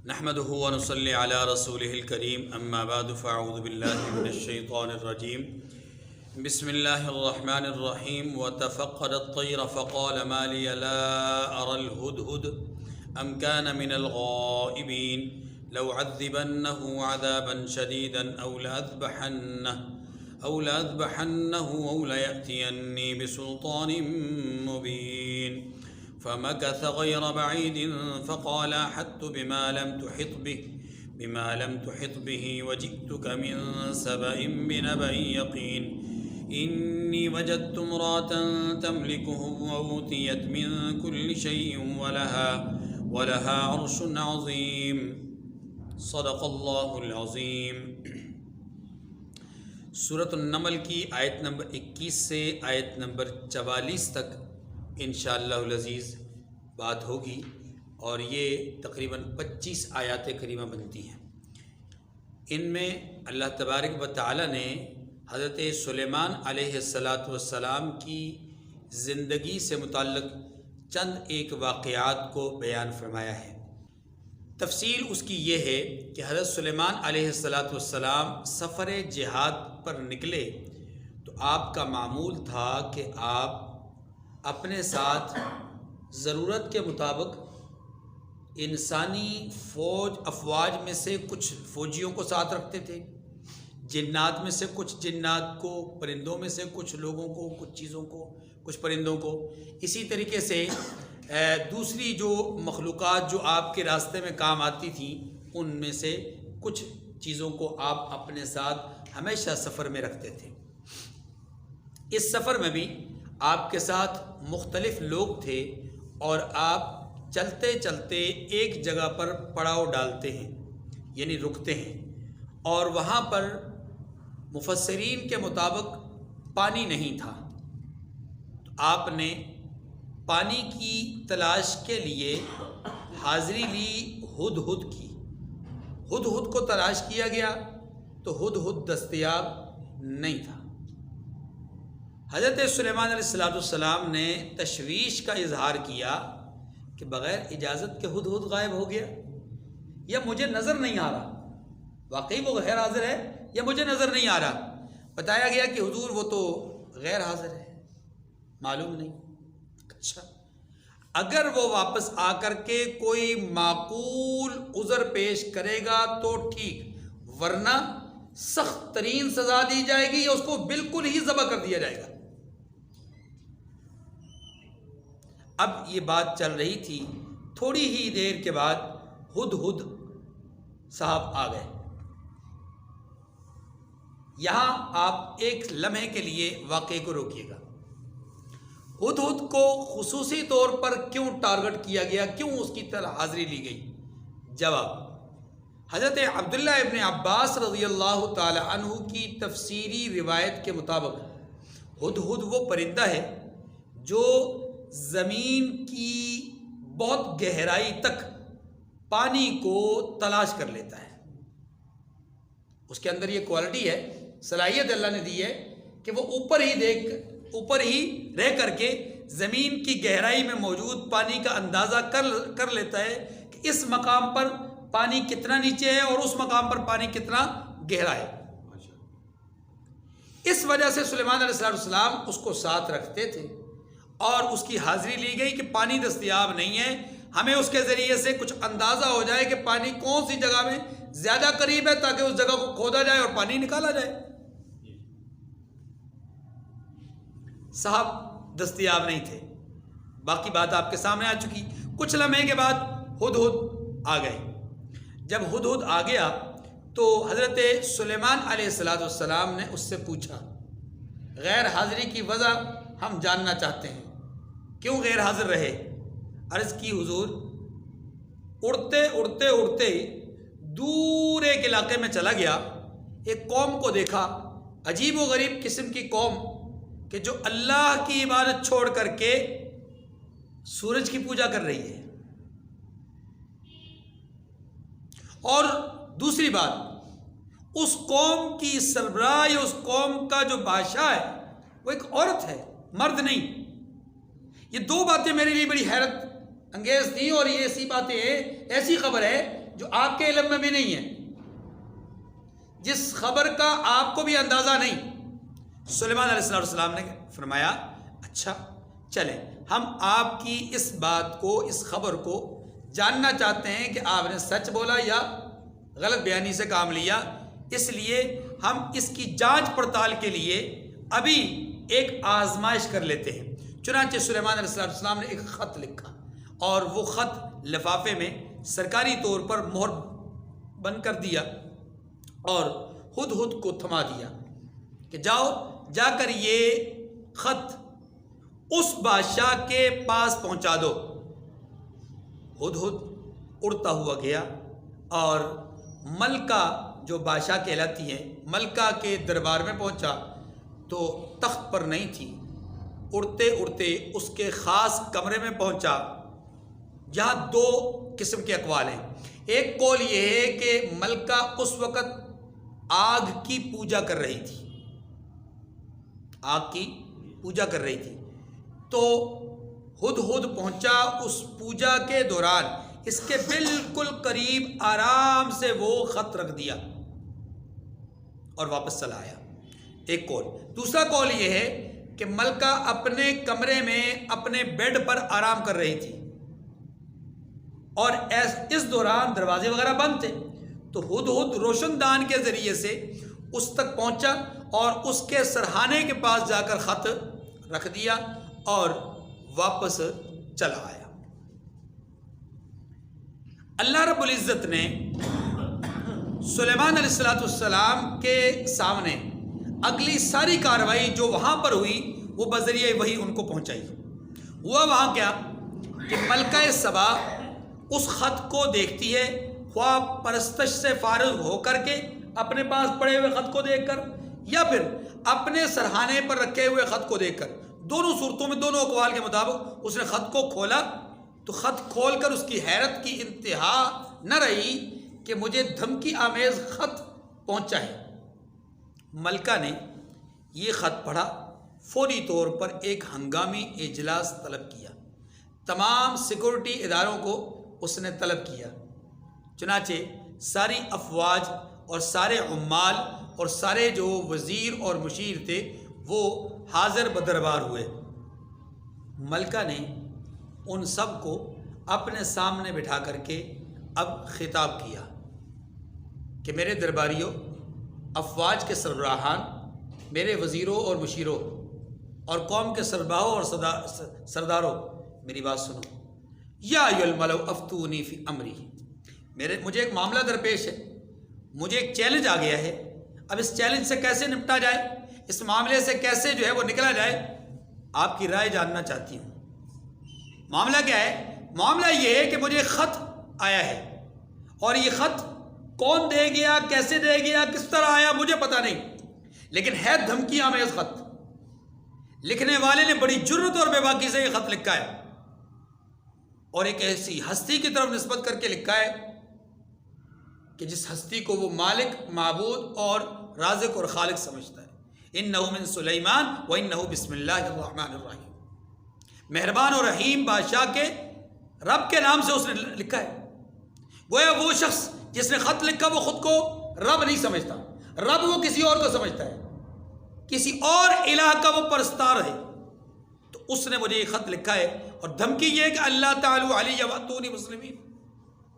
نحمده ونصلي على رسوله الكريم اما بعد فاعوذ بالله من الشيطان الرجيم بسم الله الرحمن الرحيم وتفقد الطير فقال ما لي لا أرى الهدهد أم كان من الغائبين لأعذبنه عذابا شديدا أو لأذبحنه أو ليأتيني بسلطان مبين فمكث غير بعيد فقال أحطت بما لم تحط به وجئتك من سبأ بنبأ يقين إني وجدت امرأة تملكهم وأوتيت من كل شيء ولها عرش عظيم صدق اللہ العظیم۔ سورۃ النمل کی آیت نمبر 21 سے آیت نمبر 44 تک انشاءاللہ العزیز بات ہوگی اور یہ تقریباً 25 آیات کریمہ بنتی ہیں۔ ان میں اللہ تبارک و تعالی نے حضرت سلیمان علیہ السلام کی زندگی سے متعلق چند ایک واقعات کو بیان فرمایا ہے۔ تفصیل اس کی یہ ہے کہ حضرت سلیمان علیہ السلام سفر جہاد پر نکلے تو آپ کا معمول تھا کہ آپ اپنے ساتھ ضرورت کے مطابق انسانی افواج میں سے کچھ فوجیوں کو ساتھ رکھتے تھے، جنات میں سے کچھ جنات کو، پرندوں میں سے کچھ لوگوں کو، کچھ چیزوں کو، کچھ پرندوں کو، اسی طریقے سے دوسری جو مخلوقات جو آپ کے راستے میں کام آتی تھیں ان میں سے کچھ چیزوں کو آپ اپنے ساتھ ہمیشہ سفر میں رکھتے تھے۔ اس سفر میں بھی آپ کے ساتھ مختلف لوگ تھے اور آپ چلتے چلتے ایک جگہ پر پڑاؤ ڈالتے ہیں، یعنی رکتے ہیں، اور وہاں پر مفسرین کے مطابق پانی نہیں تھا، تو آپ نے پانی کی تلاش کے لیے حاضری لی ہدہد کی۔ ہدہد کو تلاش کیا گیا تو ہدہد دستیاب نہیں تھا۔ حضرت سلیمان علیہ السلام نے تشویش کا اظہار کیا کہ بغیر اجازت کے ہدہد غائب ہو گیا، یا مجھے نظر نہیں آ رہا، واقعی وہ غیر حاضر ہے یا مجھے نظر نہیں آ رہا۔ بتایا گیا کہ حضور وہ تو غیر حاضر ہے، معلوم نہیں۔ اچھا، اگر وہ واپس آ کر کے کوئی معقول عذر پیش کرے گا تو ٹھیک، ورنہ سخت ترین سزا دی جائے گی یا اس کو بالکل ہی ذبح کر دیا جائے گا۔ اب یہ بات چل رہی تھی، تھوڑی ہی دیر کے بعد ہدہد صاحب آ گئے۔ یہاں آپ ایک لمحے کے لیے واقعے کو روکیے گا۔ ہدہد کو خصوصی طور پر کیوں ٹارگٹ کیا گیا، کیوں اس کی طرح حاضری لی گئی؟ جواب، حضرت عبداللہ ابن عباس رضی اللہ تعالی عنہ کی تفسیری روایت کے مطابق ہدہد وہ پرندہ ہے جو زمین کی بہت گہرائی تک پانی کو تلاش کر لیتا ہے۔ اس کے اندر یہ کوالٹی ہے، صلاحیت اللہ نے دی ہے کہ وہ اوپر ہی رہ کر کے زمین کی گہرائی میں موجود پانی کا اندازہ کر لیتا ہے کہ اس مقام پر پانی کتنا نیچے ہے اور اس مقام پر پانی کتنا گہرا ہے۔ اس وجہ سے سلیمان علیہ السلام اس کو ساتھ رکھتے تھے اور اس کی حاضری لی گئی کہ پانی دستیاب نہیں ہے، ہمیں اس کے ذریعے سے کچھ اندازہ ہو جائے کہ پانی کون سی جگہ میں زیادہ قریب ہے تاکہ اس جگہ کو کھودا جائے اور پانی نکالا جائے۔ صاحب دستیاب نہیں تھے، باقی بات آپ کے سامنے آ چکی۔ کچھ لمحے کے بعد ہدہد آ گئے۔ جب ہدہد آ گیا تو حضرت سلیمان علیہ السلام نے اس سے پوچھا، غیر حاضری کی وجہ ہم جاننا چاہتے ہیں، کیوں غیر حاضر رہے؟ عرض کی حضور، اڑتے دور ایک علاقے میں چلا گیا، ایک قوم کو دیکھا، عجیب و غریب قسم کی قوم کہ جو اللہ کی عبادت چھوڑ کر کے سورج کی پوجا کر رہی ہے، اور دوسری بات، اس قوم کی سربراہ یا اس قوم کا جو بادشاہ ہے وہ ایک عورت ہے، مرد نہیں۔ یہ دو باتیں میرے لیے بڑی حیرت انگیز تھی، اور یہ ایسی باتیں، ایسی خبر ہے جو آپ کے علم میں بھی نہیں ہے، جس خبر کا آپ کو بھی اندازہ نہیں۔ سلیمان علیہ السلام نے فرمایا اچھا چلیں، ہم آپ کی اس بات کو، اس خبر کو جاننا چاہتے ہیں کہ آپ نے سچ بولا یا غلط بیانی سے کام لیا، اس لیے ہم اس کی جانچ پڑتال کے لیے ابھی ایک آزمائش کر لیتے ہیں۔ چنانچہ سلیمان علیہ السلام نے ایک خط لکھا اور وہ خط لفافے میں سرکاری طور پر مہر بند کر دیا اور ہدہد کو تھما دیا کہ جاؤ جا کر یہ خط اس بادشاہ کے پاس پہنچا دو۔ ہدہد اڑتا ہوا گیا اور ملکہ جو بادشاہ کہلاتی ہے، ملکہ کے دربار میں پہنچا تو تخت پر نہیں تھی، اڑتے اڑتے اس کے خاص کمرے میں پہنچا جہاں دو قسم کے اقوال ہیں۔ ایک قول یہ ہے کہ ملکہ اس وقت آگ کی پوجا کر رہی تھی، آگ کی پوجا کر رہی تھی، تو ہدہد پہنچا اس پوجا کے دوران، اس کے بالکل قریب آرام سے وہ خط رکھ دیا اور واپس چلا آیا، ایک قول۔ دوسرا قول یہ ہے کہ ملکہ اپنے کمرے میں اپنے بیڈ پر آرام کر رہی تھی اور اس دوران دروازے وغیرہ بند تھے، تو ہدہد روشن دان کے ذریعے سے اس تک پہنچا اور اس کے سرہانے کے پاس جا کر خط رکھ دیا اور واپس چلا آیا۔ اللہ رب العزت نے سلیمان علیہ السلام کے سامنے اگلی ساری کارروائی جو وہاں پر ہوئی وہ بذریعہ وہی ان کو پہنچائی۔ ہوا وہاں کیا کہ ملکہ سبا اس خط کو دیکھتی ہے، خواہ پرستش سے فارغ ہو کر کے اپنے پاس پڑے ہوئے خط کو دیکھ کر یا پھر اپنے سرہانے پر رکھے ہوئے خط کو دیکھ کر۔ دونوں صورتوں میں، دونوں اقوال کے مطابق اس نے خط کو کھولا تو خط کھول کر اس کی حیرت کی انتہا نہ رہی کہ مجھے دھمکی آمیز خط پہنچا ہے۔ ملکہ نے یہ خط پڑھا، فوری طور پر ایک ہنگامی اجلاس طلب کیا، تمام سیکورٹی اداروں کو اس نے طلب کیا، چنانچہ ساری افواج اور سارے عمال اور سارے جو وزیر اور مشیر تھے وہ حاضر بدربار ہوئے۔ ملکہ نے ان سب کو اپنے سامنے بٹھا کر کے اب خطاب کیا کہ میرے درباریوں، افواج کے سربراہان، میرے وزیروں اور مشیروں اور قوم کے سربراہوں اور سرداروں، میری بات سنو۔ یا ایھا الملأ افتونی فی امری، مجھے ایک معاملہ درپیش ہے، مجھے ایک چیلنج آ گیا ہے، اب اس چیلنج سے کیسے نپٹا جائے، اس معاملے سے کیسے جو ہے وہ نکلا جائے، آپ کی رائے جاننا چاہتی ہوں۔ معاملہ کیا ہے؟ معاملہ یہ ہے کہ مجھے خط آیا ہے اور یہ خط کون دے گیا، کیسے دے گیا، کس طرح آیا مجھے پتہ نہیں، لیکن ہے دھمکی آمیز خط۔ لکھنے والے نے بڑی جرت اور بے باکی سے یہ خط لکھا ہے اور ایک ایسی ہستی کی طرف نسبت کر کے لکھا ہے کہ جس ہستی کو وہ مالک، معبود اور رازق اور خالق سمجھتا ہے۔ انہ من سلیمان و انہ بسم اللہ الرحمن الرحیم، مہربان اور رحیم بادشاہ کے رب کے نام سے اس نے لکھا ہے۔ گویا وہ شخص جس نے خط لکھا وہ خود کو رب نہیں سمجھتا، رب وہ کسی اور کو سمجھتا ہے، کسی اور الہ کا وہ پرستار ہے۔ تو اس نے مجھے یہ خط لکھا ہے اور دھمکی یہ ہے کہ اللہ تعالی علی واتونی مسلمین،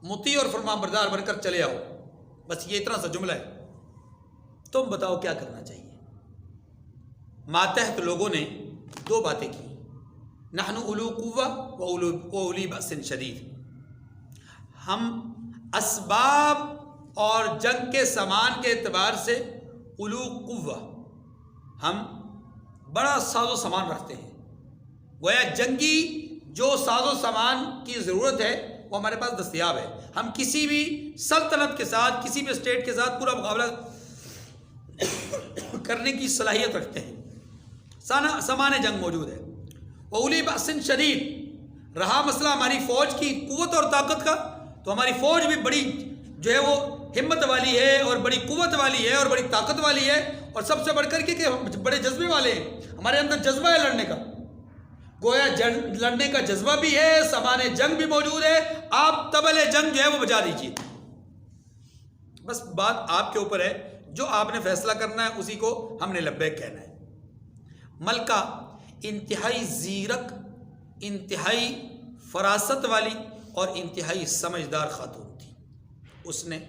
مطیع اور فرمان بردار بن کر چلے آؤ، بس یہ اتنا سا جملہ ہے۔ تم بتاؤ کیا کرنا چاہیے؟ ماتحت لوگوں نے دو باتیں کی، نحن اولو قوہ و اولی بأس شدید، ہم اسباب اور جنگ کے سامان کے اعتبار سے اولو قوہ، ہم بڑا ساز و سامان رکھتے ہیں، گویا جنگی جو ساز و سامان کی ضرورت ہے وہ ہمارے پاس دستیاب ہے، ہم کسی بھی سلطنت کے ساتھ، کسی بھی اسٹیٹ کے ساتھ پورا مقابلہ کرنے کی صلاحیت رکھتے ہیں، سامان جنگ موجود ہے۔ اولی بأس شدید، رہا مسئلہ ہماری فوج کی قوت اور طاقت کا، تو ہماری فوج بھی بڑی جو ہے وہ ہمت والی ہے اور بڑی قوت والی ہے اور بڑی طاقت والی ہے، اور سب سے بڑھ کر کے کہ ہم بڑے جذبے والے ہیں، ہمارے اندر جذبہ ہے لڑنے کا، گویا لڑنے کا جذبہ بھی ہے، سامان جنگ بھی موجود ہے، آپ طبل جنگ جو ہے وہ بجا دیجیے۔ بس بات آپ کے اوپر ہے، جو آپ نے فیصلہ کرنا ہے اسی کو ہم نے لبیک کہنا ہے۔ ملکہ انتہائی زیرک، انتہائی فراست والی اور انتہائی سمجھدار خاتون تھی۔ اس نے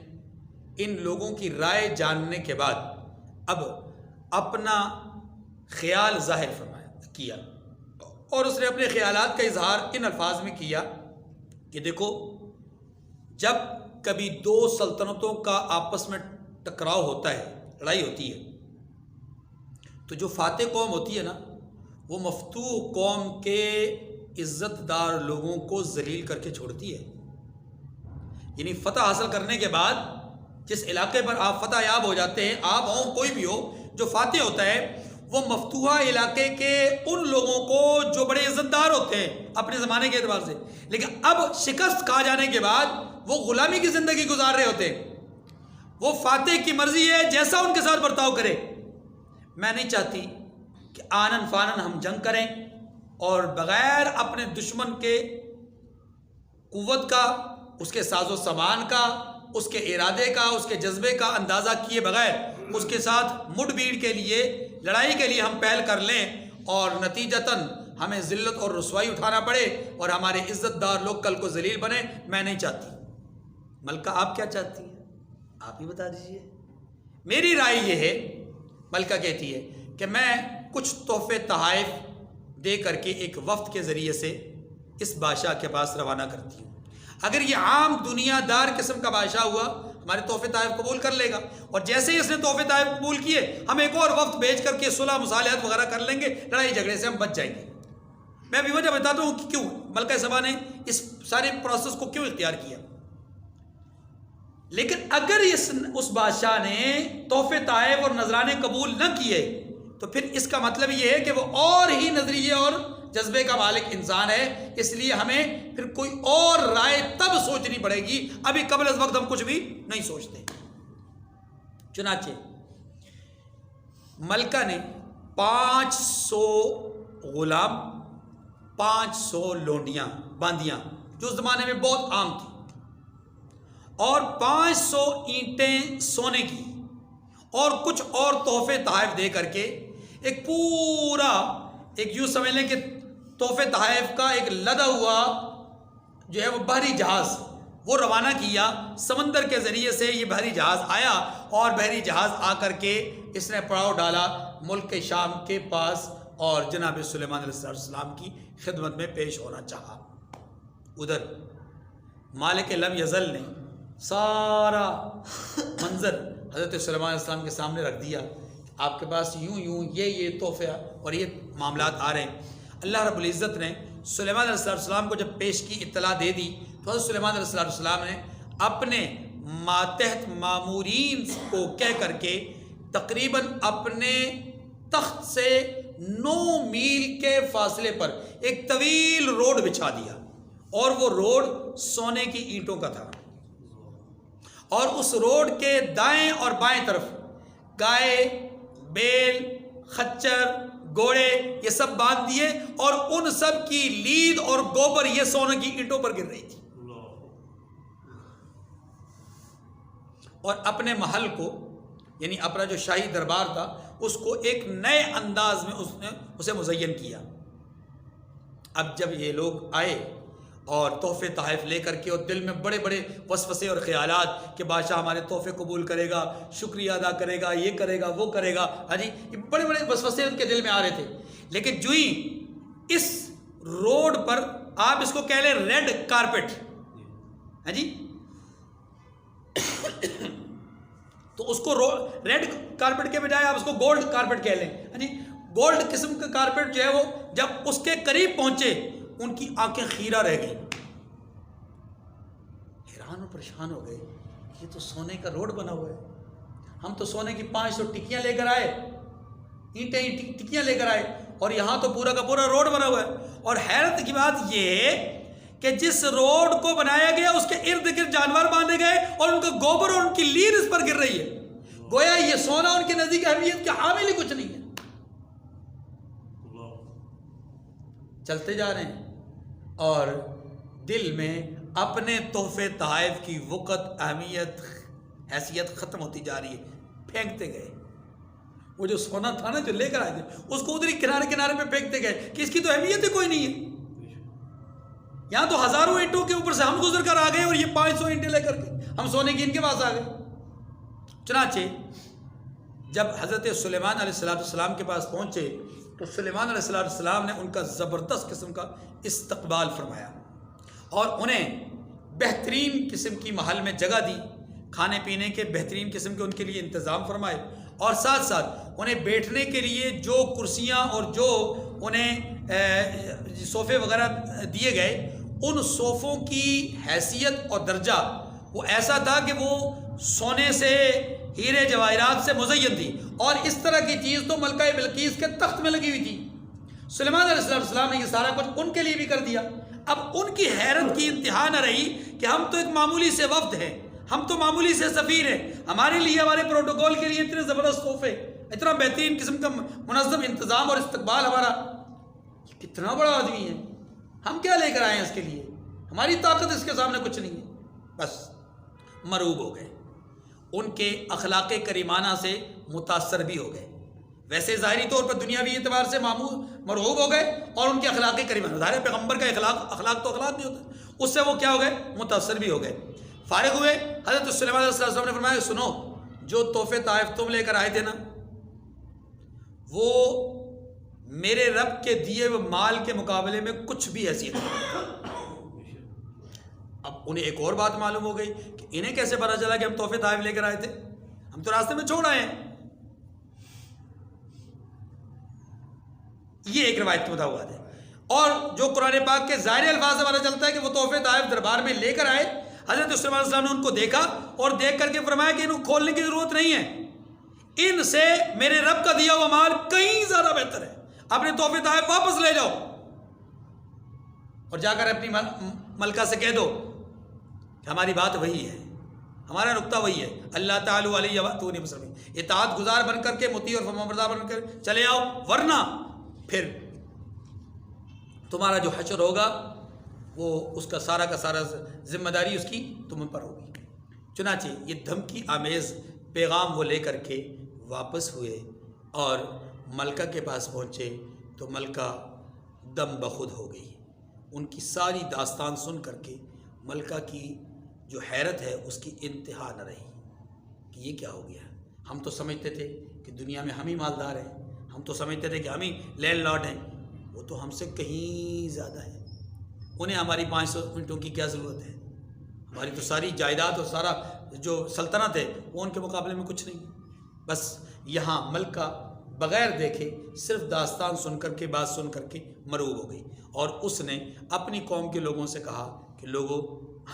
ان لوگوں کی رائے جاننے کے بعد اب اپنا خیال ظاہر کیا، اور اس نے اپنے خیالات کا اظہار ان الفاظ میں کیا کہ دیکھو، جب کبھی دو سلطنتوں کا آپس میں ٹکراؤ ہوتا ہے، لڑائی ہوتی ہے، تو جو فاتح قوم ہوتی ہے نا، وہ مفتوح قوم کے عزت دار لوگوں کو ذلیل کر کے چھوڑتی ہے۔ یعنی فتح حاصل کرنے کے بعد جس علاقے پر آپ فتح یاب ہو جاتے ہیں، آپ ہوں کوئی بھی ہو، جو فاتح ہوتا ہے وہ مفتوحہ علاقے کے ان لوگوں کو جو بڑے عزت دار ہوتے ہیں اپنے زمانے کے اعتبار سے، لیکن اب شکست کھا جانے کے بعد وہ غلامی کی زندگی گزار رہے ہوتے ہیں، وہ فاتح کی مرضی ہے جیسا ان کے ساتھ برتاؤ کرے۔ میں نہیں چاہتی کہ آنن فانن ہم جنگ کریں اور بغیر اپنے دشمن کے قوت کا، اس کے ساز و سامان کا، اس کے ارادے کا، اس کے جذبے کا اندازہ کیے بغیر اس کے ساتھ مڈ بھیڑ کے لیے، لڑائی کے لیے ہم پہل کر لیں اور نتیجتاً ہمیں ذلت اور رسوائی اٹھانا پڑے اور ہمارے عزت دار لوگ کل کو ذلیل بنے، میں نہیں چاہتی۔ ملکہ آپ کیا چاہتی ہیں؟ آپ ہی بتا دیجئے۔ میری رائے یہ ہے، ملکہ کہتی ہے کہ میں کچھ تحفے تحائف دے کر کے ایک وفد کے ذریعے سے اس بادشاہ کے پاس روانہ کرتی ہوں۔ اگر یہ عام دنیا دار قسم کا بادشاہ ہوا، ہمارے تحفے تحائف قبول کر لے گا، اور جیسے ہی اس نے تحفے تحائف قبول کیے، ہم ایک اور وفد بھیج کر کے صلح مصالحت وغیرہ کر لیں گے، لڑائی جھگڑے سے ہم بچ جائیں گے۔ میں ابھی وجہ بتاتا ہوں کہ کیوں ملکہ سبا نے اس سارے پروسیس کو کیوں اختیار کیا۔ لیکن اگر اس بادشاہ نے تحفے تحائف اور نذرانے قبول نہ کیے تو پھر اس کا مطلب یہ ہے کہ وہ اور ہی نظریے اور جذبے کا مالک انسان ہے، اس لیے ہمیں پھر کوئی اور رائے تب سوچنی پڑے گی، ابھی قبل از وقت ہم کچھ بھی نہیں سوچتے۔ چنانچہ ملکہ نے 500 غلام، 500 لونڈیاں باندیاں جو اس زمانے میں بہت عام تھی، اور 500 اینٹیں سونے کی اور کچھ اور تحفے تحائف دے کر کے ایک پورا، ایک یوں سمجھ لیں کہ تحفے تحائف کا ایک لدا ہوا جو ہے وہ بحری جہاز وہ روانہ کیا۔ سمندر کے ذریعے سے یہ بحری جہاز آیا، اور بحری جہاز آ کر کے اس نے پڑاؤ ڈالا ملک شام کے پاس، اور جناب سلیمان علیہ السلام کی خدمت میں پیش ہونا چاہا۔ ادھر مالک لم یزل نے سارا منظر حضرت سلیمان علیہ السلام کے سامنے رکھ دیا، آپ کے پاس یوں یہ تحفے اور یہ معاملات آ رہے ہیں۔ اللہ رب العزت نے سلیمان علیہ السلام کو جب پیش کی، اطلاع دے دی، تو حضرت سلیمان علیہ السلام نے اپنے ماتحت مامورین کو کہہ کر کے تقریباً اپنے تخت سے 9 میل کے فاصلے پر ایک طویل روڈ بچھا دیا، اور وہ روڈ سونے کی اینٹوں کا تھا، اور اس روڈ کے دائیں اور بائیں طرف گائے، بیل، خچر، گھوڑے یہ سب باندھ دیے، اور ان سب کی لید اور گوبر یہ سونے کی اینٹوں پر گر رہی تھی، اور اپنے محل کو، یعنی اپنا جو شاہی دربار تھا، اس کو ایک نئے انداز میں اس نے اسے مزین کیا۔ اب جب یہ لوگ آئے اور تحفے تحائف لے کر کے، اور دل میں بڑے بڑے وسوسے اور خیالات کہ بادشاہ ہمارے تحفے قبول کرے گا، شکریہ ادا کرے گا، یہ کرے گا، وہ کرے گا، ہاں جی، یہ بڑے بڑے وسوسے ان کے دل میں آ رہے تھے۔ لیکن جو ہی اس روڈ پر، آپ اس کو کہہ لیں ریڈ کارپٹ، ہاں جی، تو اس کو ریڈ کارپٹ کے بجائے آپ اس کو گولڈ کارپٹ کہہ لیں، ہاں جی، گولڈ قسم کا کارپٹ جو ہے وہ جب اس کے قریب پہنچے، ان کی آنکھیں خیرہ رہ گئی، حیران و پریشان ہو گئے، یہ تو سونے کا روڈ بنا ہوا ہے، ہم تو سونے کی 500 ٹکیاں لے کر آئے، اینٹیں ٹکیاں لے کر آئے، اور یہاں تو پورا کا پورا روڈ بنا ہوا ہے۔ اور حیرت کی بات یہ ہے کہ جس روڈ کو بنایا گیا اس کے ارد گرد جانور باندھے گئے، اور ان کا گوبر اور ان کی لید اس پر گر رہی ہے، گویا یہ سونا ان کے نزدیک اہمیت کے حامل ہی کچھ نہیں ہے۔ چلتے جا رہے ہیں اور دل میں اپنے تحفے تحائف کی وقت، اہمیت، حیثیت ختم ہوتی جا رہی ہے. پھینکتے گئے وہ جو سونا تھا نا جو لے کر آئے تھے اس کو ادھر ہی کنارے کنارے پہ پھینکتے گئے کہ اس کی تو اہمیت ہی کوئی نہیں ہے. یہاں تو ہزاروں اینٹوں کے اوپر سے ہم گزر کر آ گئے اور یہ 500 اینٹیں لے کر کے ہم سونے کی ان کے پاس آ گئے. چنانچہ جب حضرت سلیمان علیہ السلام کے پاس پہنچے تو سلیمان علیہ السلام نے ان کا زبردست قسم کا استقبال فرمایا اور انہیں بہترین قسم کی محل میں جگہ دی. کھانے پینے کے بہترین قسم کے ان کے لیے انتظام فرمائے اور ساتھ ساتھ انہیں بیٹھنے کے لیے جو کرسیاں اور جو انہیں صوفے وغیرہ دیے گئے ان صوفوں کی حیثیت اور درجہ وہ ایسا تھا کہ وہ سونے سے ہیرے جواہرات سے مزین تھی اور اس طرح کی چیز تو ملکہ بلقیس کے تخت میں لگی ہوئی تھی. سلیمان علیہ السلام نے یہ سارا کچھ ان کے لیے بھی کر دیا. اب ان کی حیرت کی انتہا نہ رہی کہ ہم تو ایک معمولی سے وفد ہیں, ہم تو معمولی سے سفیر ہیں, ہمارے لیے ہمارے پروٹوکول کے لیے اتنے زبردست تحفے, اتنا بہترین قسم کا منظم انتظام اور استقبال ہمارا, کتنا بڑا آدمی ہے, ہم کیا لے کر آئے ہیں اس کے لیے, ہماری طاقت اس کے سامنے کچھ نہیں ہے. بس مروب ہو گئے, ان کے اخلاق کریمانہ سے متاثر بھی ہو گئے. ویسے ظاہری طور پر دنیاوی اعتبار سے مرغوب ہو گئے اور ان کے اخلاق کریمانہ, ظاہر پیغمبر کا اخلاق تو اخلاق نہیں ہوتا, اس سے وہ کیا ہو گئے, متاثر بھی ہو گئے. فارغ ہوئے. حضرت سلیمان علیہ السلام نے فرمایا سنو, جو تحفے طائف تم لے کر آئے تھے نا وہ میرے رب کے دیے ہوئے مال کے مقابلے میں کچھ بھی حیثیت نہیں. اب انہیں ایک اور بات معلوم ہو گئی کہ انہیں کیسے پتا چلا کہ ہم تحفے طائف لے کر آئے تھے, ہم تو راستے میں چھوڑ آئے ہیں. یہ ایک روایت کے مطابق ہے. اور جو قرآن پاک کے ظاہری الفاظ سے پتا چلتا ہے کہ وہ تحفے طائف دربار میں لے کر آئے. حضرت سلیمان علیہ السلام نے ان کو دیکھا اور دیکھ کر کے فرمایا کہ ان کو کھولنے کی ضرورت نہیں ہے, ان سے میرے رب کا دیا ہوا مال کہیں زیادہ بہتر ہے, اپنے تحفے طائف واپس لے جاؤ اور جا کر اپنی ملکہ سے کہہ دو کہ ہماری بات وہی ہے, ہمارا نقطہ وہی ہے, اللہ تعالیٰ علیہ واتونی مسلمین, اطاعت گزار بن کر کے مطیع اور فرمانبردار بن کر چلے آؤ, ورنہ پھر تمہارا جو حشر ہوگا وہ اس کا سارا ذمہ داری اس کی تم پر ہوگی. چنانچہ یہ دھمکی آمیز پیغام وہ لے کر کے واپس ہوئے اور ملکہ کے پاس پہنچے تو ملکہ دم بخود ہو گئی. ان کی ساری داستان سن کر کے ملکہ کی جو حیرت ہے اس کی انتہا نہ رہی کہ یہ کیا ہو گیا. ہم تو سمجھتے تھے کہ دنیا میں ہم ہی مالدار ہیں, ہم تو سمجھتے تھے کہ ہم ہی لینڈ لارڈ ہیں, وہ تو ہم سے کہیں زیادہ ہے, انہیں ہماری 500 اینٹوں کی کیا ضرورت ہے, ہماری تو ساری جائیداد اور سارا جو سلطنت ہے وہ ان کے مقابلے میں کچھ نہیں. بس یہاں ملکہ بغیر دیکھے صرف داستان سن کر کے بات سن کر کے مروب ہو گئی اور اس نے اپنی قوم کے لوگوں سے کہا کہ لوگوں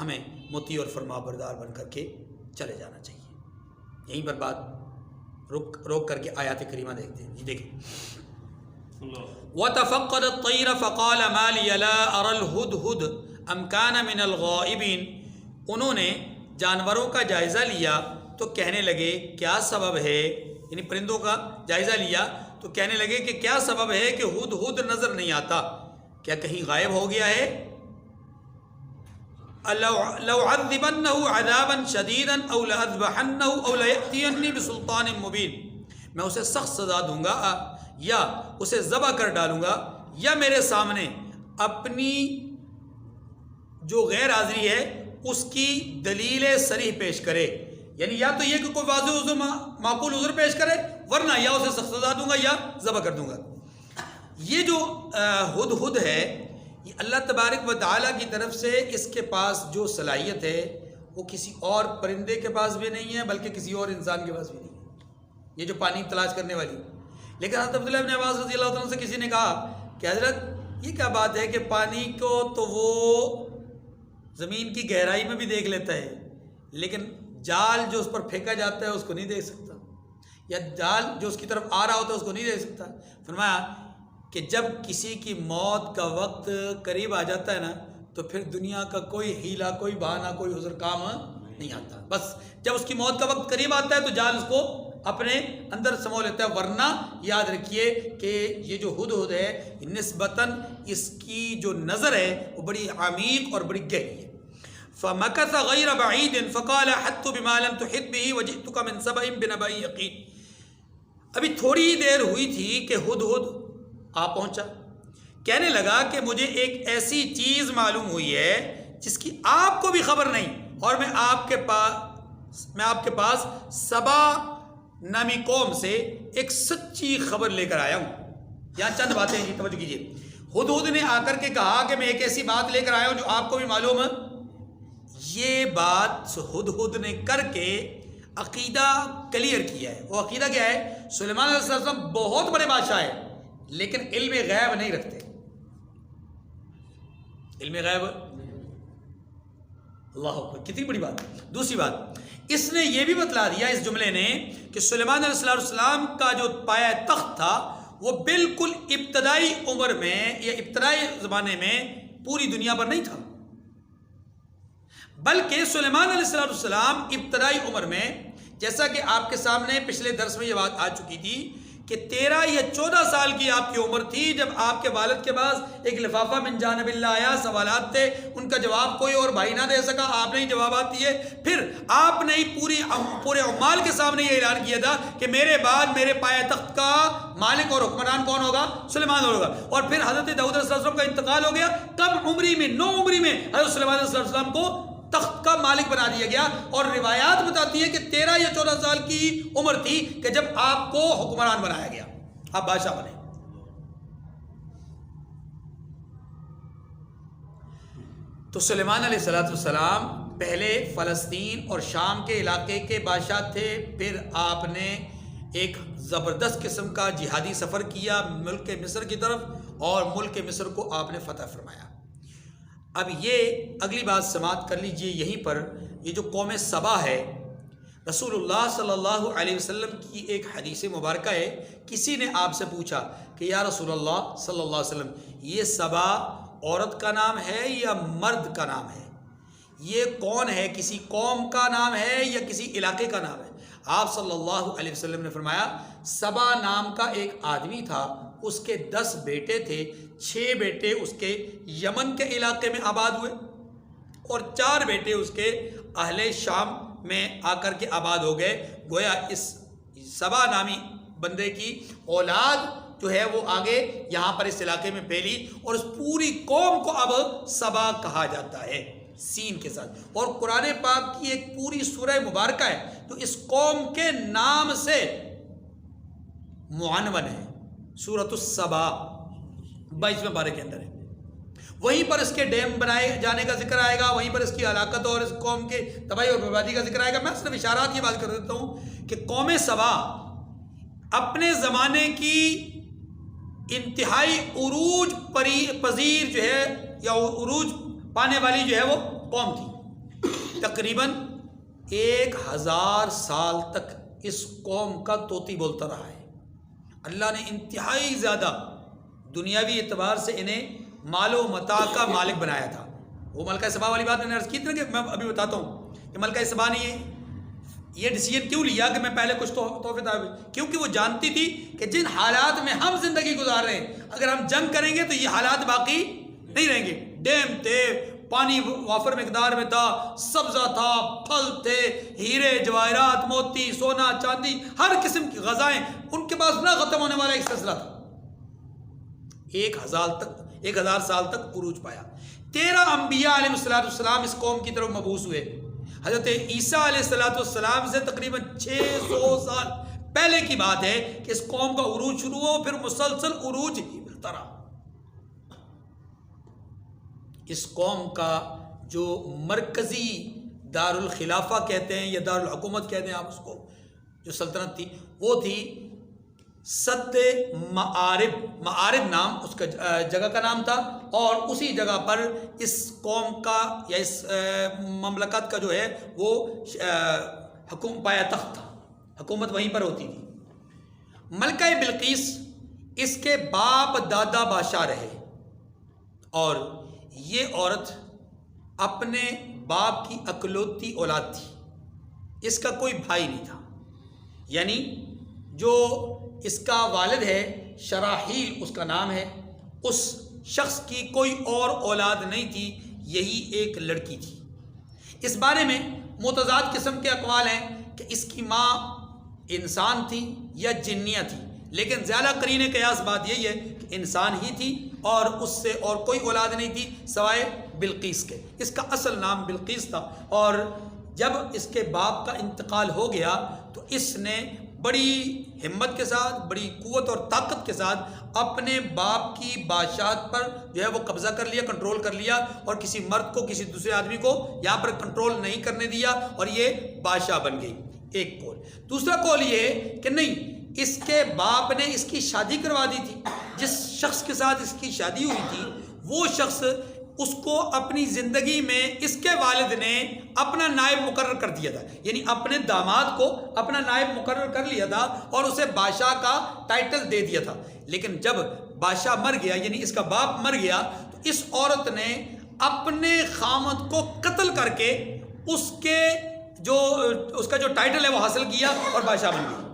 ہمیں مطیع اور فرمانبردار بن کر کے چلے جانا چاہیے. یہیں پر بات روک کر کے آیات کریمہ دیکھتے ہیں. جی دیکھیں, وَتَفَقَّدَ الطَّيْرَ فَقَالَ مَا لِيَ لَا أَرَى الْهُدْهُدْ أَمْ كَانَ مِنَ الْغَائِبِينَ. انہوں نے جانوروں کا جائزہ لیا تو کہنے لگے کیا سبب ہے, یعنی پرندوں کا جائزہ لیا تو کہنے لگے کہ کیا سبب ہے کہ ہدہد نظر نہیں آتا, کیا کہیں غائب ہو گیا ہے. لَوْعَذِّبَنَّهُ عَذَابًا شَدِيدًا أَوْ لَأَذْبَحَنَّهُ أَوْ لَيَأْتِيَنِّي بِسُلْطَانٍ مُبِينٍ. میں اسے سخت سزا دوں گا یا اسے ذبح کر ڈالوں گا یا میرے سامنے اپنی جو غیر حاضری ہے اس کی دلیل صریح پیش کرے, یعنی یا تو یہ کہ کوئی واضح عذر معقول عذر پیش کرے ورنہ یا اسے سخت سزا دوں گا یا ذبح کر دوں گا. یہ جو ہدہد ہے یہ اللہ تبارک و تعالیٰ کی طرف سے اس کے پاس جو صلاحیت ہے وہ کسی اور پرندے کے پاس بھی نہیں ہے بلکہ کسی اور انسان کے پاس بھی نہیں ہے, یہ جو پانی تلاش کرنے والی. لیکن حضرت عبداللہ ابن عباس رضی اللہ عنہ سے کسی نے کہا کہ حضرت یہ کیا بات ہے کہ پانی کو تو وہ زمین کی گہرائی میں بھی دیکھ لیتا ہے لیکن جال جو اس پر پھینکا جاتا ہے اس کو نہیں دیکھ سکتا, یا جال جو اس کی طرف آ رہا ہوتا ہے اس کو نہیں دیکھ سکتا. فرمایا کہ جب کسی کی موت کا وقت قریب آ جاتا ہے نا تو پھر دنیا کا کوئی ہیلا, کوئی بہانہ, کوئی عذر کام نہیں آتا. بس جب اس کی موت کا وقت قریب آتا ہے تو جال اس کو اپنے اندر سمو لیتا ہے. ورنہ یاد رکھیے کہ یہ جو ہدہد ہے نسبتاً اس کی جو نظر ہے وہ بڑی عمیق اور بڑی گہری ہے. فمكث غير بعيد فقال حدت بما لم تحط به وجئتك من سبأ بنبأ يقين. ابھی تھوڑی دیر ہوئی تھی کہ ہدہد آ پہنچا. کہنے لگا کہ مجھے ایک ایسی چیز معلوم ہوئی ہے جس کی آپ کو بھی خبر نہیں، اور میں آپ کے پاس سبا نامی قوم سے ایک سچی خبر لے کر آیا ہوں. یہاں چند باتیں ہیں، توجہ کیجیے. ہدہد نے آ کر کے کہا کہ میں ایک ایسی بات لے کر آیا ہوں جو آپ کو بھی معلوم ہے. یہ بات ہدہد نے کر کے عقیدہ کلیئر کیا ہے. وہ عقیدہ کیا ہے؟ سلیمان علیہ السلام بہت بڑے بادشاہ ہیں لیکن علم غیب نہیں رکھتے. علم غیب، اللہ اکبر، کتنی بڑی بات. دوسری بات، اس نے یہ بھی بتلا دیا اس جملے نے کہ سلیمان علیہ السلام کا جو پایا تخت تھا وہ بالکل ابتدائی عمر میں یا ابتدائی زمانے میں پوری دنیا پر نہیں تھا، بلکہ سلیمان علیہ السلام ابتدائی عمر میں، جیسا کہ آپ کے سامنے پچھلے درس میں یہ بات آ چکی تھی کہ 13 یا 14 سال کی آپ کی عمر تھی جب آپ کے والد کے پاس ایک لفافہ من جانب اللہ آیا. سوالات تھے، ان کا جواب کوئی اور بھائی نہ دے سکا، آپ نے ہی جوابات دیے. پھر آپ نے ہی پورے عمال کے سامنے یہ اعلان کیا تھا کہ میرے بعد میرے پائے تخت کا مالک اور حکمران کون ہوگا؟ سلیمان ہوگا. اور پھر حضرت داؤد علیہ السلام کا انتقال ہو گیا. کم عمری میں، 9 عمری میں حضرت سلیمان علیہ السلام کو تخت کا مالک بنا دیا گیا. اور روایات بتاتی ہے کہ 13 یا 14 سال کی عمر تھی کہ جب آپ کو حکمران بنایا گیا، آپ بادشاہ بنے. تو سلیمان علیہ السلام پہلے فلسطین اور شام کے علاقے کے بادشاہ تھے. پھر آپ نے ایک زبردست قسم کا جہادی سفر کیا ملک مصر کی طرف، اور ملک مصر کو آپ نے فتح فرمایا. اب یہ اگلی بات سماعت کر لیجئے. یہیں پر یہ جو قوم سبا ہے، رسول اللہ صلی اللہ علیہ وسلم کی ایک حدیث مبارکہ ہے. کسی نے آپ سے پوچھا کہ یا رسول اللہ صلی اللہ علیہ وسلم، یہ سبا عورت کا نام ہے یا مرد کا نام ہے؟ یہ کون ہے؟ کسی قوم کا نام ہے یا کسی علاقے کا نام ہے؟ آپ صلی اللہ علیہ وسلم نے فرمایا، سبا نام کا ایک آدمی تھا، اس کے 10 بیٹے تھے. 6 بیٹے اس کے یمن کے علاقے میں آباد ہوئے اور 4 بیٹے اس کے اہل شام میں آ کر کے آباد ہو گئے. گویا اس سبا نامی بندے کی اولاد جو ہے وہ آگے یہاں پر اس علاقے میں پھیلی، اور اس پوری قوم کو اب سبا کہا جاتا ہے سین کے ساتھ. اور قرآن پاک کی ایک پوری سورہ مبارکہ ہے جو اس قوم کے نام سے معنون ہے. سورۃ السبا 22ویں پارے کے اندر ہے. وہیں پر اس کے ڈیم بنائے جانے کا ذکر آئے گا، وہیں پر اس کی ہلاکت اور اس قوم کے تباہی اور بربادی کا ذکر آئے گا. میں صرف اشارات یہ بات کر دیتا ہوں کہ قوم سبا اپنے زمانے کی انتہائی عروج پذیر جو ہے یا عروج پانے والی جو ہے وہ قوم تھی. تقریباً 1000 سال تک اس قوم کا طوطی بولتا رہا ہے. اللہ نے انتہائی زیادہ دنیاوی اعتبار سے انہیں مال و متاع کا مالک بنایا تھا. وہ ملکہ سبا والی بات میں نے عرض کی تھی کہ میں ابھی بتاتا ہوں کہ ملکہ سبا نے یہ ڈیسیجن کیوں لیا کہ میں پہلے کچھ تحفے دے، کیونکہ وہ جانتی تھی کہ جن حالات میں ہم زندگی گزار رہے ہیں اگر ہم جنگ کریں گے تو یہ حالات باقی نہیں رہیں گے. ڈیم تھے، پانی وافر مقدار میں تھا، سبزہ تھا، پھل تھے، ہیرے جواہرات، موتی، سونا، چاندی، ہر قسم کی غذائیں ان کے پاس نہ ختم ہونے والا ایک سلسلہ تھا. 1000 سال تک عروج پایا. 13 انبیاء علیہ السلام اس قوم کی طرف مبعوث ہوئے. حضرت عیسیٰ علیہ السلام سے تقریباً 600 سال پہلے کی بات ہے کہ اس قوم کا عروج شروع ہو، پھر مسلسل عروج ہی ملتا رہا. اس قوم کا جو مرکزی دار الخلافہ کہتے ہیں یا دار الحکومت کہتے ہیں آپ اس کو، جو سلطنت تھی وہ تھی سد معارب نام اس کا جگہ کا نام تھا. اور اسی جگہ پر اس قوم کا یا اس مملکت کا جو ہے وہ پایا تخت تھا، حکومت وہیں پر ہوتی تھی. ملکہ بلقیس اس کے باپ دادا بادشاہ رہے، اور یہ عورت اپنے باپ کی اکلوتی اولاد تھی. اس کا کوئی بھائی نہیں تھا. یعنی جو اس کا والد ہے شراحیل اس کا نام ہے، اس شخص کی کوئی اور اولاد نہیں تھی، یہی ایک لڑکی تھی. اس بارے میں متضاد قسم کے اقوال ہیں کہ اس کی ماں انسان تھی یا جنیہ تھی، لیکن زیادہ قرین قیاس بات یہی ہے کہ انسان ہی تھی اور اس سے اور کوئی اولاد نہیں تھی سوائے بلقیس کے۔ اس کا اصل نام بلقیس تھا، اور جب اس کے باپ کا انتقال ہو گیا تو اس نے بڑی ہمت کے ساتھ، بڑی قوت اور طاقت کے ساتھ اپنے باپ کی بادشاہت پر جو ہے وہ قبضہ کر لیا، کنٹرول کر لیا، اور کسی مرد کو، کسی دوسرے آدمی کو یہاں پر کنٹرول نہیں کرنے دیا، اور یہ بادشاہ بن گئی۔ ایک قول۔ دوسرا قول یہ کہ نہیں، اس کے باپ نے اس کی شادی کروا دی تھی، جس شخص کے ساتھ اس کی شادی ہوئی تھی وہ شخص اس کو اپنی زندگی میں اس کے والد نے اپنا نائب مقرر کر دیا تھا، یعنی اپنے داماد کو اپنا نائب مقرر کر لیا تھا اور اسے بادشاہ کا ٹائٹل دے دیا تھا۔ لیکن جب بادشاہ مر گیا، یعنی اس کا باپ مر گیا، تو اس عورت نے اپنے خامد کو قتل کر کے اس کا جو ٹائٹل ہے وہ حاصل کیا اور بادشاہ بن گئی۔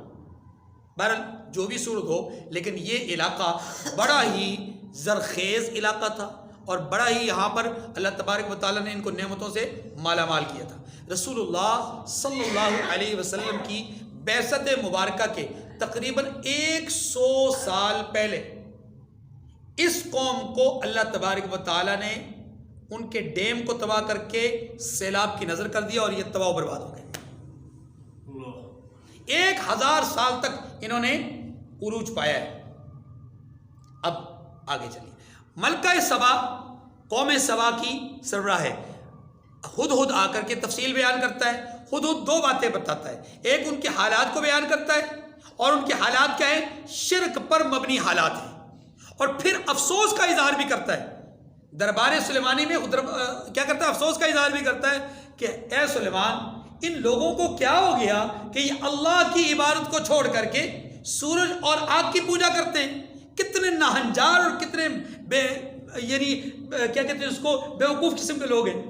بہرحال جو بھی صورت ہو، لیکن یہ علاقہ بڑا ہی زرخیز علاقہ تھا، اور بڑا ہی یہاں پر اللہ تبارک و تعالیٰ نے ان کو نعمتوں سے مالا مال کیا تھا۔ رسول اللہ صلی اللہ علیہ وسلم کی بعثت مبارکہ کے تقریباً 100 سال پہلے اس قوم کو اللہ تبارک و تعالیٰ نے ان کے ڈیم کو تباہ کر کے سیلاب کی نظر کر دیا، اور یہ تباہ و برباد ہو گئے۔ 1000 سال تک انہوں نے عروج پایا ہے۔ اب آگے چلیے، ملکہ سبا قوم سبا کی سربراہ ہے۔ ہدہد آ کر کے تفصیل بیان کرتا ہے۔ ہدہد 2 باتیں بتاتا ہے، ایک ان کے حالات کو بیان کرتا ہے، اور ان کے حالات کیا ہیں؟ شرک پر مبنی حالات ہیں، اور پھر افسوس کا اظہار بھی کرتا ہے۔ دربار سلیمانی میں کیا کرتا ہے؟ افسوس کا اظہار بھی کرتا ہے کہ اے سلیمان، ان لوگوں کو کیا ہو گیا کہ یہ اللہ کی عبادت کو چھوڑ کر کے سورج اور آگ کی پوجا کرتے ہیں۔ کتنے ناہنجار اور کتنے کیا کہتے ہیں اس کو، بیوقوف قسم کے لوگ ہیں۔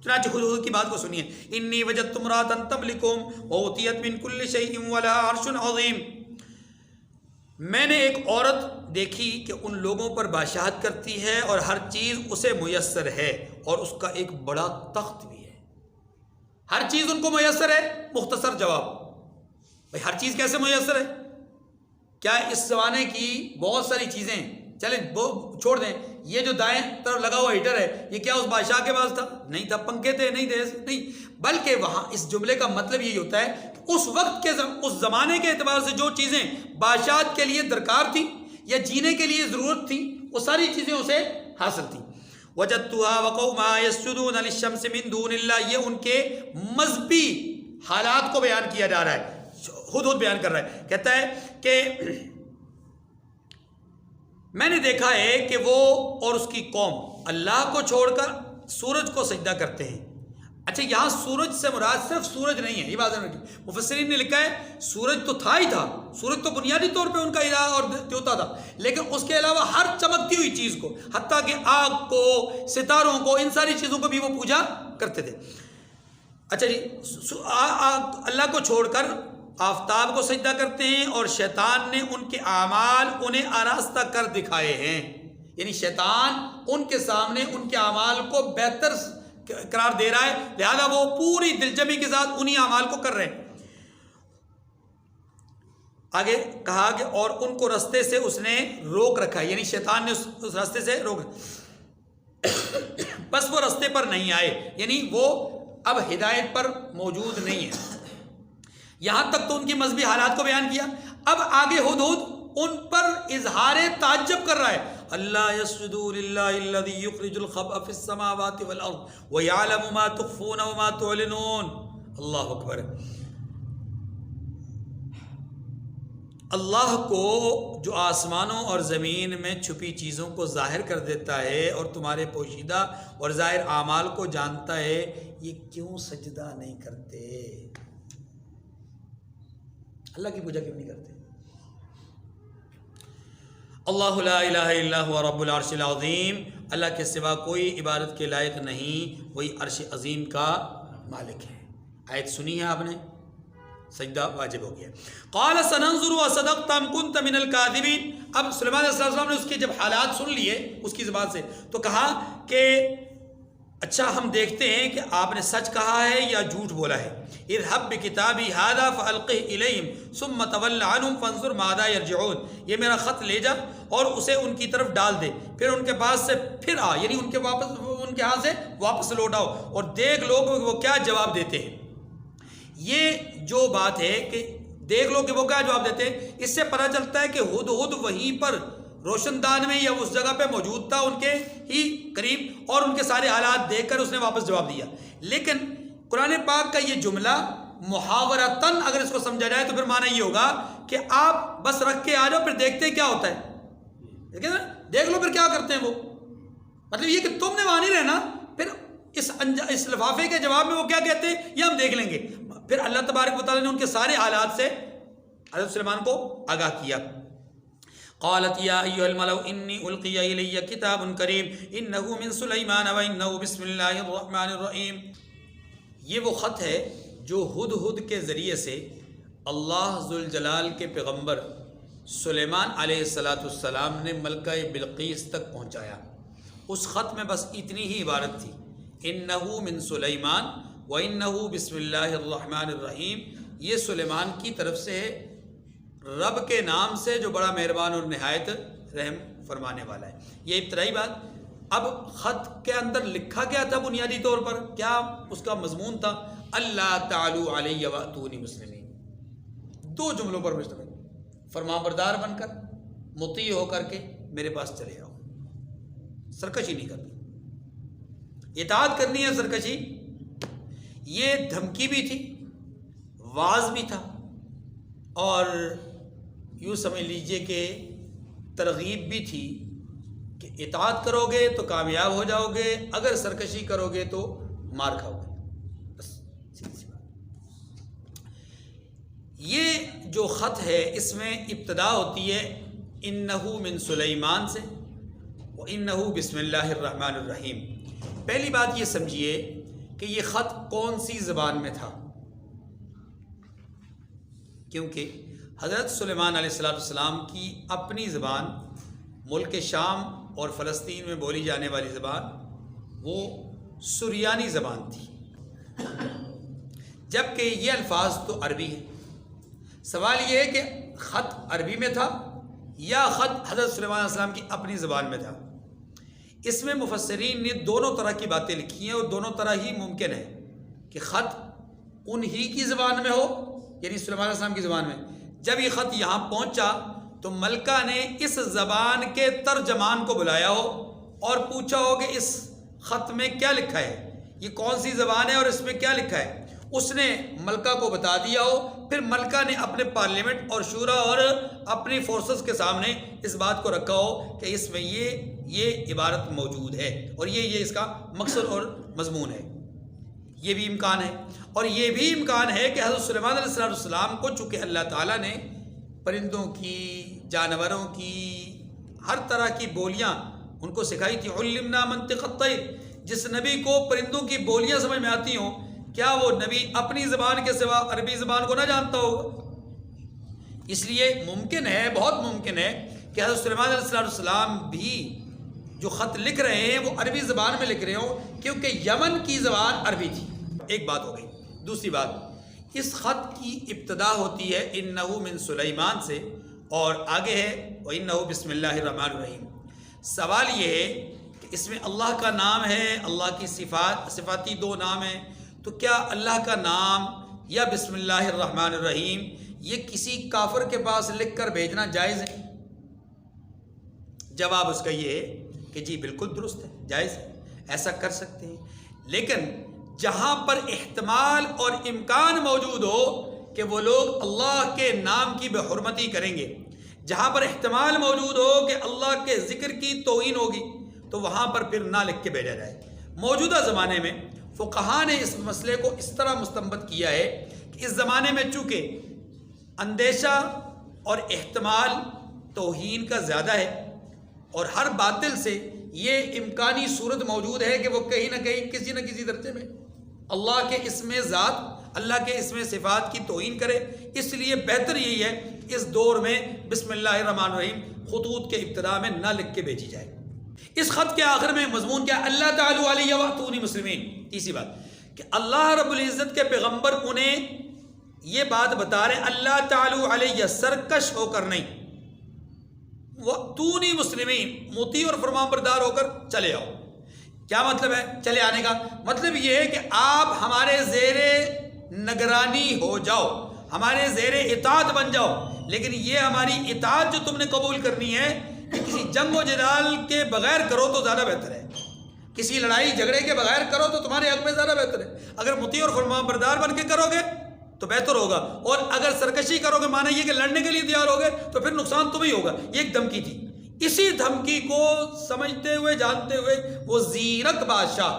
چنانچہ ہدہد کی بات کو سنیے، انی وجدت امرأۃ تملکہم وأوتیت من کل شیء ولها عرش عظیم۔ میں نے ایک عورت دیکھی کہ ان لوگوں پر بادشاہت کرتی ہے اور ہر چیز اسے میسر ہے، اور اس کا ایک بڑا تخت بھی ہے۔ ہر چیز ان کو میسر ہے۔ مختصر جواب، بھائی ہر چیز کیسے میسر ہے؟ کیا اس زمانے کی بہت ساری چیزیں، چلیں وہ چھوڑ دیں، یہ جو دائیں طرف لگا ہوا ہیٹر ہے، یہ کیا اس بادشاہ کے پاس تھا؟ نہیں تھا۔ پنکھے تھے؟ نہیں تھے، نہیں۔ بلکہ وہاں اس جملے کا مطلب یہی ہوتا ہے کہ اس وقت کے اس زمانے کے اعتبار سے جو چیزیں بادشاہت کے لیے درکار تھیں یا جینے کے لیے ضرورت تھی، وہ ساری چیزیں اسے حاصل تھیں۔ وجدتها وقومها يسجدون للشمس من دون اللہ، یہ ان کے مذہبی حالات کو بیان کیا جا رہا ہے۔ ہدہد بیان کر رہا ہے، کہتا ہے کہ میں نے دیکھا ہے کہ وہ اور اس کی قوم اللہ کو چھوڑ کر سورج کو سجدہ کرتے ہیں۔ اچھا، یہاں سورج سے مراد صرف سورج نہیں ہے، یہ بات رکھیے۔ مفسرین نے لکھا ہے سورج تو تھا ہی تھا، سورج تو بنیادی طور پہ ان کا الہ اور دیوتا تھا، لیکن اس کے علاوہ ہر چمکتی ہوئی چیز کو، حتیٰ کہ آگ کو، ستاروں کو، ان ساری چیزوں کو بھی وہ پوجا کرتے تھے۔ اچھا جی، اللہ کو چھوڑ کر آفتاب کو سجدہ کرتے ہیں، اور شیطان نے ان کے اعمال انہیں آراستہ کر دکھائے ہیں، یعنی شیطان ان کے سامنے ان کے اعمال کو بہتر قرار دے رہا ہے، لہذا وہ پوری دلجمی کے ساتھ انہی اعمال کو کر رہے ہیں۔ آگے کہا کہ اور ان کو رستے سے اس نے روک رکھا ہے، یعنی شیطان نے اس رستے سے روک بس وہ رستے پر نہیں آئے، یعنی وہ اب ہدایت پر موجود نہیں ہے۔ یہاں تک تو ان کی مذہبی حالات کو بیان کیا۔ اب آگے ہدہد ان پر اظہار تعجب کر رہا ہے۔ اللہ یسجدوا للہ الذی یخرج الخبء فی السماوات والارض ویعلم ما تخفون وما تعلنون۔ اللہ اکبر۔ اللہ کو جو آسمانوں اور زمین میں چھپی چیزوں کو ظاہر کر دیتا ہے اور تمہارے پوشیدہ اور ظاہر اعمال کو جانتا ہے، یہ کیوں سجدہ نہیں کرتے؟ اللہ کی پوجا کیوں نہیں کرتے؟ اللہ لا الہ الا هو رب العرش العظیم، اللہ کے سوا کوئی عبادت کے لائق نہیں، وہی عرش عظیم کا مالک ہے۔ آیت سنی ہے آپ نے، سجدہ واجب ہو گیا۔ قال سننظر اصدقت ام كنت من الكاذبین۔ اب سلیمان علیہ السلام نے اس کے جب حالات سن لیے اس کی زبان سے، تو کہا کہ اچھا ہم دیکھتے ہیں کہ آپ نے سچ کہا ہے یا جھوٹ بولا ہے. اذهب بکتابی ھذا فالقہ الیہم ثم تول عنہم فانظر ماذا یرجعون. یہ میرا خط لے جا اور اسے ان کی طرف ڈال دے، پھر ان کے پاس سے پھر آ، یعنی ان کے ہاتھ سے واپس لوٹ آؤ اور دیکھ لو کہ وہ کیا جواب دیتے ہیں. یہ جو بات ہے کہ دیکھ لو کہ وہ کیا جواب دیتے ہیں، اس سے پتہ چلتا ہے کہ ہدہد وہیں پر روشن دان میں یا اس جگہ پہ موجود تھا ان کے ہی قریب، اور ان کے سارے حالات دیکھ کر اس نے واپس جواب دیا. لیکن قرآن پاک کا یہ جملہ محاورتاً اگر اس کو سمجھا جائے تو پھر معنی یہ ہوگا کہ آپ بس رکھ کے آ جاؤ، پھر دیکھتے ہیں کیا ہوتا ہے، دیکھ لو پھر کیا کرتے ہیں وہ. مطلب یہ کہ تم نے وہاں نہیں رہنا، پھر اس لفافے کے جواب میں وہ کیا کہتے ہیں یہ ہم دیکھ لیں گے. پھر اللہ تبارک و تعالیٰ نے ان کے سارے حالات سے حضرت سلیمان کو آگاہ کیا. قالت یا ایھا الملأ انی القی الی کتاب کریم انہ من سلیمان وانہ بسم اللہ الرحمن الرحیم. یہ وہ خط ہے جو ہدہد کے ذریعے سے اللہ ذوالجلال کے پیغمبر سلیمان علیہ السلام نے ملکہ بلقیس تک پہنچایا. اس خط میں بس اتنی ہی عبارت تھی، انہ من سلیمان وانہ بسم اللہ الرحمن الرحیم. یہ سلیمان کی طرف سے ہے، رب کے نام سے جو بڑا مہربان اور نہایت رحم فرمانے والا ہے. یہ ابتدائی بات. اب خط کے اندر لکھا گیا تھا بنیادی طور پر کیا اس کا مضمون تھا؟ اللہ تعالیٰ علیہ واتونی مسلمین. دو جملوں پر مشتمل، فرمانبردار بن کر مطیع ہو کر کے میرے پاس چلے آؤ. سرکشی نہیں کرنی، اطاعت کرنی ہے. سرکشی یہ دھمکی بھی تھی، واز بھی تھا، اور یوں سمجھ لیجئے کہ ترغیب بھی تھی کہ اطاعت کرو گے تو کامیاب ہو جاؤ گے، اگر سرکشی کرو گے تو مار کھاؤ گے. بس سیدھی سی بات. یہ جو خط ہے اس میں ابتدا ہوتی ہے انہ من سلیمان سے، وانہ بسم اللہ الرحمن الرحیم. پہلی بات یہ سمجھیے کہ یہ خط کون سی زبان میں تھا، کیونکہ حضرت سلیمان علیہ السلام کی اپنی زبان ملک شام اور فلسطین میں بولی جانے والی زبان وہ سریانی زبان تھی، جبکہ یہ الفاظ تو عربی ہیں. سوال یہ ہے کہ خط عربی میں تھا یا خط حضرت سلیمان علیہ السلام کی اپنی زبان میں تھا. اس میں مفسرین نے دونوں طرح کی باتیں لکھی ہیں، اور دونوں طرح ہی ممکن ہے کہ خط انہی کی زبان میں ہو، یعنی سلیمان علیہ السلام کی زبان میں. جب یہ خط یہاں پہنچا تو ملکہ نے اس زبان کے ترجمان کو بلایا ہو اور پوچھا ہو کہ اس خط میں کیا لکھا ہے، یہ کون سی زبان ہے اور اس میں کیا لکھا ہے. اس نے ملکہ کو بتا دیا ہو، پھر ملکہ نے اپنے پارلیمنٹ اور شورا اور اپنی فورسز کے سامنے اس بات کو رکھا ہو کہ اس میں یہ عبارت موجود ہے اور یہ اس کا مقصد اور مضمون ہے. یہ بھی امکان ہے. اور یہ بھی امکان ہے کہ حضرت سلیمان علیہ السلام کو چونکہ اللہ تعالیٰ نے پرندوں کی، جانوروں کی، ہر طرح کی بولیاں ان کو سکھائی تھی. علمنا منطق الطیر. جس نبی کو پرندوں کی بولیاں سمجھ میں آتی ہوں، کیا وہ نبی اپنی زبان کے سوا عربی زبان کو نہ جانتا ہوگا؟ اس لیے ممکن ہے، بہت ممکن ہے کہ حضرت سلیمان علیہ السلام بھی جو خط لکھ رہے ہیں وہ عربی زبان میں لکھ رہے ہوں، کیونکہ یمن کی زبان عربی تھی. ایک بات ہو گئی. دوسری بات، اس خط کی ابتدا ہوتی ہے انہ من سلیمان سے اور آگے ہے وانہ بسم اللہ الرحمن الرحیم. سوال یہ ہے کہ اس میں اللہ کا نام ہے، اللہ کی صفاتی دو نام ہیں، تو کیا اللہ کا نام یا بسم اللہ الرحمن الرحیم یہ کسی کافر کے پاس لکھ کر بھیجنا جائز ہے؟ جواب اس کا یہ ہے کہ جی بالکل درست ہے، جائز ہے، ایسا کر سکتے ہیں. لیکن جہاں پر احتمال اور امکان موجود ہو کہ وہ لوگ اللہ کے نام کی بے حرمتی کریں گے، جہاں پر احتمال موجود ہو کہ اللہ کے ذکر کی توہین ہوگی، تو وہاں پر پھر نہ لکھ کے بھیجا جائے. موجودہ زمانے میں فقہا نے اس مسئلے کو اس طرح مستنبط کیا ہے کہ اس زمانے میں چونکہ اندیشہ اور احتمال توہین کا زیادہ ہے اور ہر باطل سے یہ امکانی صورت موجود ہے کہ وہ کہیں نہ کہیں کسی نہ کسی درجے میں اللہ کے اسم ذات، اللہ کے اسم صفات کی توہین کرے، اس لیے بہتر یہی ہے کہ اس دور میں بسم اللہ الرحمن الرحیم خطوط کے ابتدا میں نہ لکھ کے بھیجی جائے. اس خط کے آخر میں مضمون کیا؟ اللہ تعالی علیہ واتونی مسلمین. تیسری بات کہ اللہ رب العزت کے پیغمبر انہیں یہ بات بتا رہے اللہ تعالی علیہ سرکش ہو کر نہیں، واتونی مسلمین مطیع اور فرمان بردار ہو کر چلے آؤ. کیا مطلب ہے چلے آنے کا؟ مطلب یہ ہے کہ آپ ہمارے زیر نگرانی ہو جاؤ، ہمارے زیر اطاعت بن جاؤ. لیکن یہ ہماری اطاعت جو تم نے قبول کرنی ہے کہ کسی جنگ و جدال کے بغیر کرو تو زیادہ بہتر ہے، کسی لڑائی جھگڑے کے بغیر کرو تو تمہارے حق میں زیادہ بہتر ہے. اگر مطیع اور فرمان بردار بن کے کرو گے تو بہتر ہوگا، اور اگر سرکشی کرو گے معنی یہ کہ لڑنے کے لیے تیار ہوگے تو پھر نقصان تمہیں ہوگا. یہ ایک دھمکی تھی. اسی دھمکی کو سمجھتے ہوئے جانتے ہوئے وہ زیرک بادشاہ،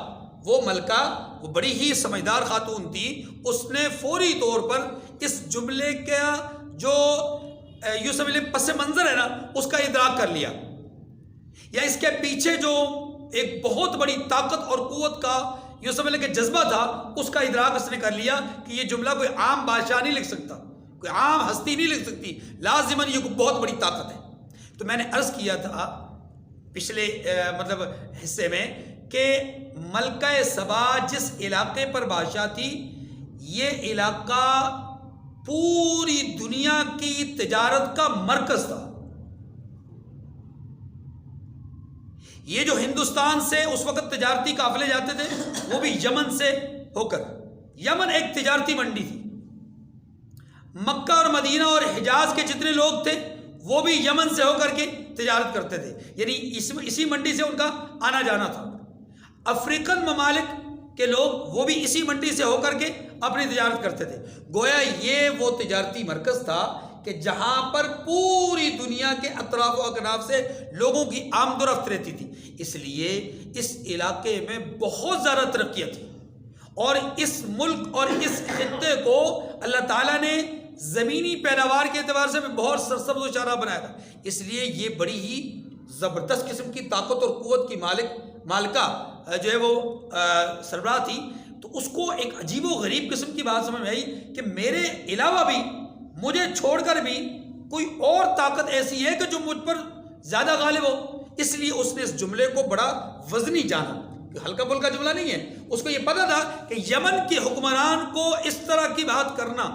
وہ ملکہ، وہ بڑی ہی سمجھدار خاتون تھی، اس نے فوری طور پر اس جملے کا جو یوں سمجھ لیں پس منظر ہے نا اس کا ادراک کر لیا، یا اس کے پیچھے جو ایک بہت بڑی طاقت اور قوت کا یوں سمجھ لیں کہ جذبہ تھا اس کا ادراک اس نے کر لیا کہ یہ جملہ کوئی عام بادشاہ نہیں لکھ سکتا، کوئی عام ہستی نہیں لکھ سکتی، لازماً یہ کوئی بہت بڑی طاقت ہے. تو میں نے عرض کیا تھا پچھلے مطلب حصے میں کہ ملکہ سبا جس علاقے پر بادشاہ تھی، یہ علاقہ پوری دنیا کی تجارت کا مرکز تھا. یہ جو ہندوستان سے اس وقت تجارتی قافلے جاتے تھے وہ بھی یمن سے ہو کر، یمن ایک تجارتی منڈی تھی. مکہ اور مدینہ اور حجاز کے جتنے لوگ تھے وہ بھی یمن سے ہو کر کے تجارت کرتے تھے، یعنی اسی منڈی سے ان کا آنا جانا تھا. افریقن ممالک کے لوگ وہ بھی اسی منڈی سے ہو کر کے اپنی تجارت کرتے تھے. گویا یہ وہ تجارتی مرکز تھا کہ جہاں پر پوری دنیا کے اطراف و اکناف سے لوگوں کی آمد و رفت رہتی تھی. اس لیے اس علاقے میں بہت زیادہ ترقیاں تھی، اور اس ملک اور اس خطے کو اللہ تعالیٰ نے زمینی پیداوار کے اعتبار سے بہت سرسبز و شاداب بنایا تھا. اس لیے یہ بڑی ہی زبردست قسم کی طاقت اور قوت کی مالکہ جو ہے وہ سربراہ تھی. تو اس کو ایک عجیب و غریب قسم کی بات سمجھ میں آئی کہ میرے علاوہ بھی، مجھے چھوڑ کر بھی کوئی اور طاقت ایسی ہے کہ جو مجھ پر زیادہ غالب ہو. اس لیے اس نے اس جملے کو بڑا وزنی جانا، کہ ہلکا پھلکا جملہ نہیں ہے. اس کو یہ پتہ تھا کہ یمن کے حکمران کو اس طرح کی بات کرنا،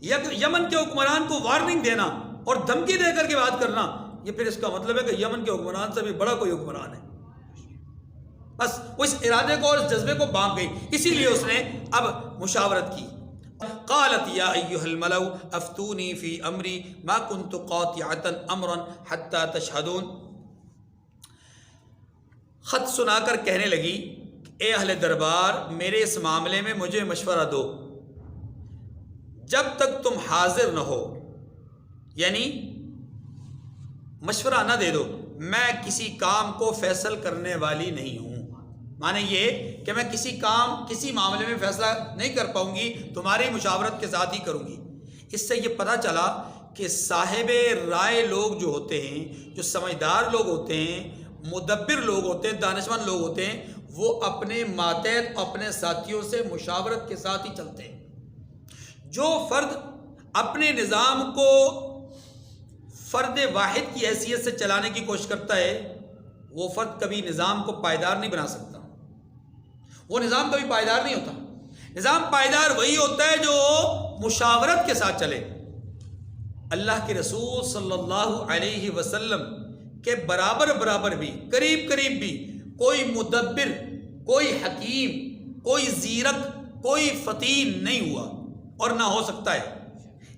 یا یمن کے حکمران کو وارننگ دینا اور دھمکی دے کر کے بات کرنا، یہ پھر اس کا مطلب ہے کہ یمن کے حکمران سے بھی بڑا کوئی حکمران ہے. بس وہ اس ارادے کو اور اس جذبے کو باندھ گئی. اسی لیے اس نے اب مشاورت کی. قالت یا ایھا الملأ افتونی فی امری ما کنت قاطعۃ امرا حتی تشہدون. خط سنا کر کہنے لگی اے اہل دربار، میرے اس معاملے میں مجھے مشورہ دو جب تک تم حاضر نہ ہو، یعنی مشورہ نہ دے دو. میں کسی کام کو فیصل کرنے والی نہیں ہوں. معنی یہ کہ میں کسی معاملے میں فیصلہ نہیں کر پاؤں گی، تمہاری مشاورت کے ساتھ ہی کروں گی. اس سے یہ پتہ چلا کہ صاحب رائے لوگ جو ہوتے ہیں، جو سمجھدار لوگ ہوتے ہیں، مدبر لوگ ہوتے ہیں، دانشمند لوگ ہوتے ہیں، وہ اپنے ماتحت اپنے ساتھیوں سے مشاورت کے ساتھ ہی چلتے ہیں. جو فرد اپنے نظام کو فرد واحد کی حیثیت سے چلانے کی کوشش کرتا ہے، وہ فرد کبھی نظام کو پائیدار نہیں بنا سکتا. وہ نظام کبھی پائیدار نہیں ہوتا. نظام پائیدار وہی ہوتا ہے جو مشاورت کے ساتھ چلے. اللہ کے رسول صلی اللہ علیہ وسلم کے برابر بھی، قریب بھی کوئی مدبر، کوئی حکیم، کوئی زیرک، کوئی فطین نہیں ہوا اور نہ ہو سکتا ہے.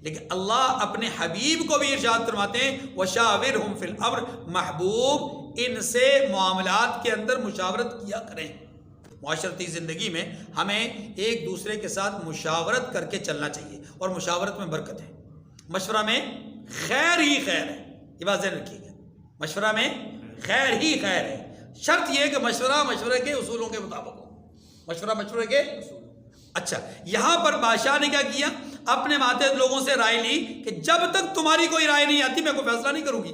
لیکن اللہ اپنے حبیب کو بھی ارشاد فرماتے ہیں وَشَاوِرْهُمْ فِي الْأَمْرِ، محبوب ان سے معاملات کے اندر مشاورت کیا کریں. معاشرتی زندگی میں ہمیں ایک دوسرے کے ساتھ مشاورت کر کے چلنا چاہیے، اور مشاورت میں برکت ہے. مشورہ میں خیر ہی خیر ہے، یہ بات ذہن رکھیے گا. مشورہ میں خیر ہی خیر ہے. شرط یہ ہے کہ مشورے کے اصولوں کے مطابق ہو. مشورے کے اصول. اچھا، یہاں پر بادشاہ نے کیا کیا؟ اپنے ماتحت لوگوں سے رائے لی کہ جب تک تمہاری کوئی رائے نہیں آتی میں کوئی فیصلہ نہیں کروں گی.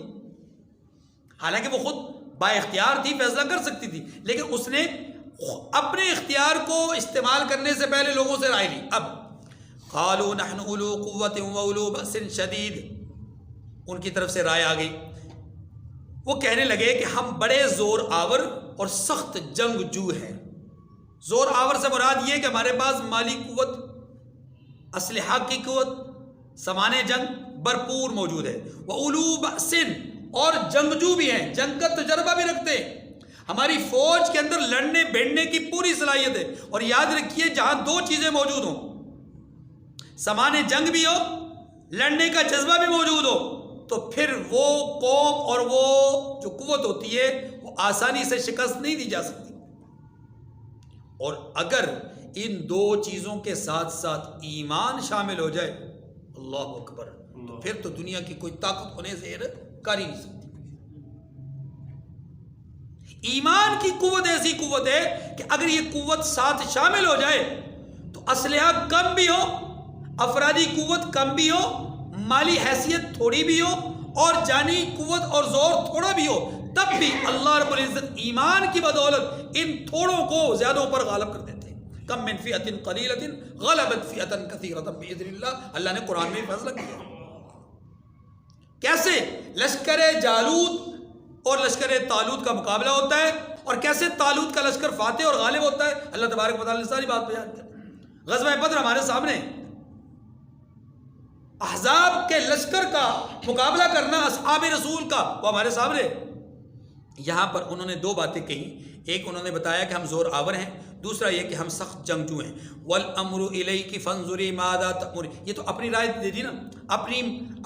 حالانکہ وہ خود با اختیار تھی، فیصلہ کر سکتی تھی، لیکن اس نے اپنے اختیار کو استعمال کرنے سے پہلے لوگوں سے رائے لی. اب قالوا نحن اولو قوت واولو بأس شدید، ان کی طرف سے رائے آ گئی وہ کہنے لگے کہ ہم بڑے زور آور اور سخت جنگجو ہیں. زور آور سے مراد یہ کہ ہمارے پاس مالی قوت، اسلحہ کی قوت، سامان جنگ بھرپور موجود ہے. وَأُولُو بَأْسٍ، اور جنگجو بھی ہیں، جنگ کا تجربہ بھی رکھتے ہیں. ہماری فوج کے اندر لڑنے بھیڑنے کی پوری صلاحیت ہے. اور یاد رکھیے جہاں دو چیزیں موجود ہوں، سامان جنگ بھی ہو، لڑنے کا جذبہ بھی موجود ہو، تو پھر وہ قوم اور وہ جو قوت ہوتی ہے وہ آسانی سے شکست نہیں دی جا سکتی. اور اگر ان دو چیزوں کے ساتھ ساتھ ایمان شامل ہو جائے، اللہ اکبر، تو پھر تو دنیا کی کوئی طاقت انہیں زیر کر ہی نہیں سکتی. ایمان کی قوت ایسی قوت ہے کہ اگر یہ قوت ساتھ شامل ہو جائے تو اسلحہ کم بھی ہو، افرادی قوت کم بھی ہو، مالی حیثیت تھوڑی بھی ہو، اور جانی قوت اور زور تھوڑا بھی ہو، تب بھی اللہ رب العزت ایمان کی بدولت ان تھوڑوں کو زیادوں پر غالب کر دیتے ہیں. کم من فئۃ قلیلۃ غلبت فئۃ کثیرۃ باذن اللہ. اللہ نے قرآن میں فیصلہ کیا. کیسے لشکر جالوت اور لشکر طالوت کا مقابلہ ہوتا ہے، اور کیسے طالوت کا لشکر فاتح اور غالب ہوتا ہے، اللہ تبارک و تعالیٰ نے ساری بات بیان کی. غزوہ بدر ہمارے سامنے، احزاب کے لشکر کا مقابلہ کرنا اصحاب رسول کا، وہ ہمارے سامنے. یہاں پر انہوں نے دو باتیں کہیں. ایک انہوں نے بتایا کہ ہم زور آور ہیں، دوسرا یہ کہ ہم سخت جنگجو ہیں. وَالْأَمْرُ إِلَيْكِ فَانْظُرِي مَاذَا تَأْمُرِ. یہ تو اپنی رائے دے دی نا،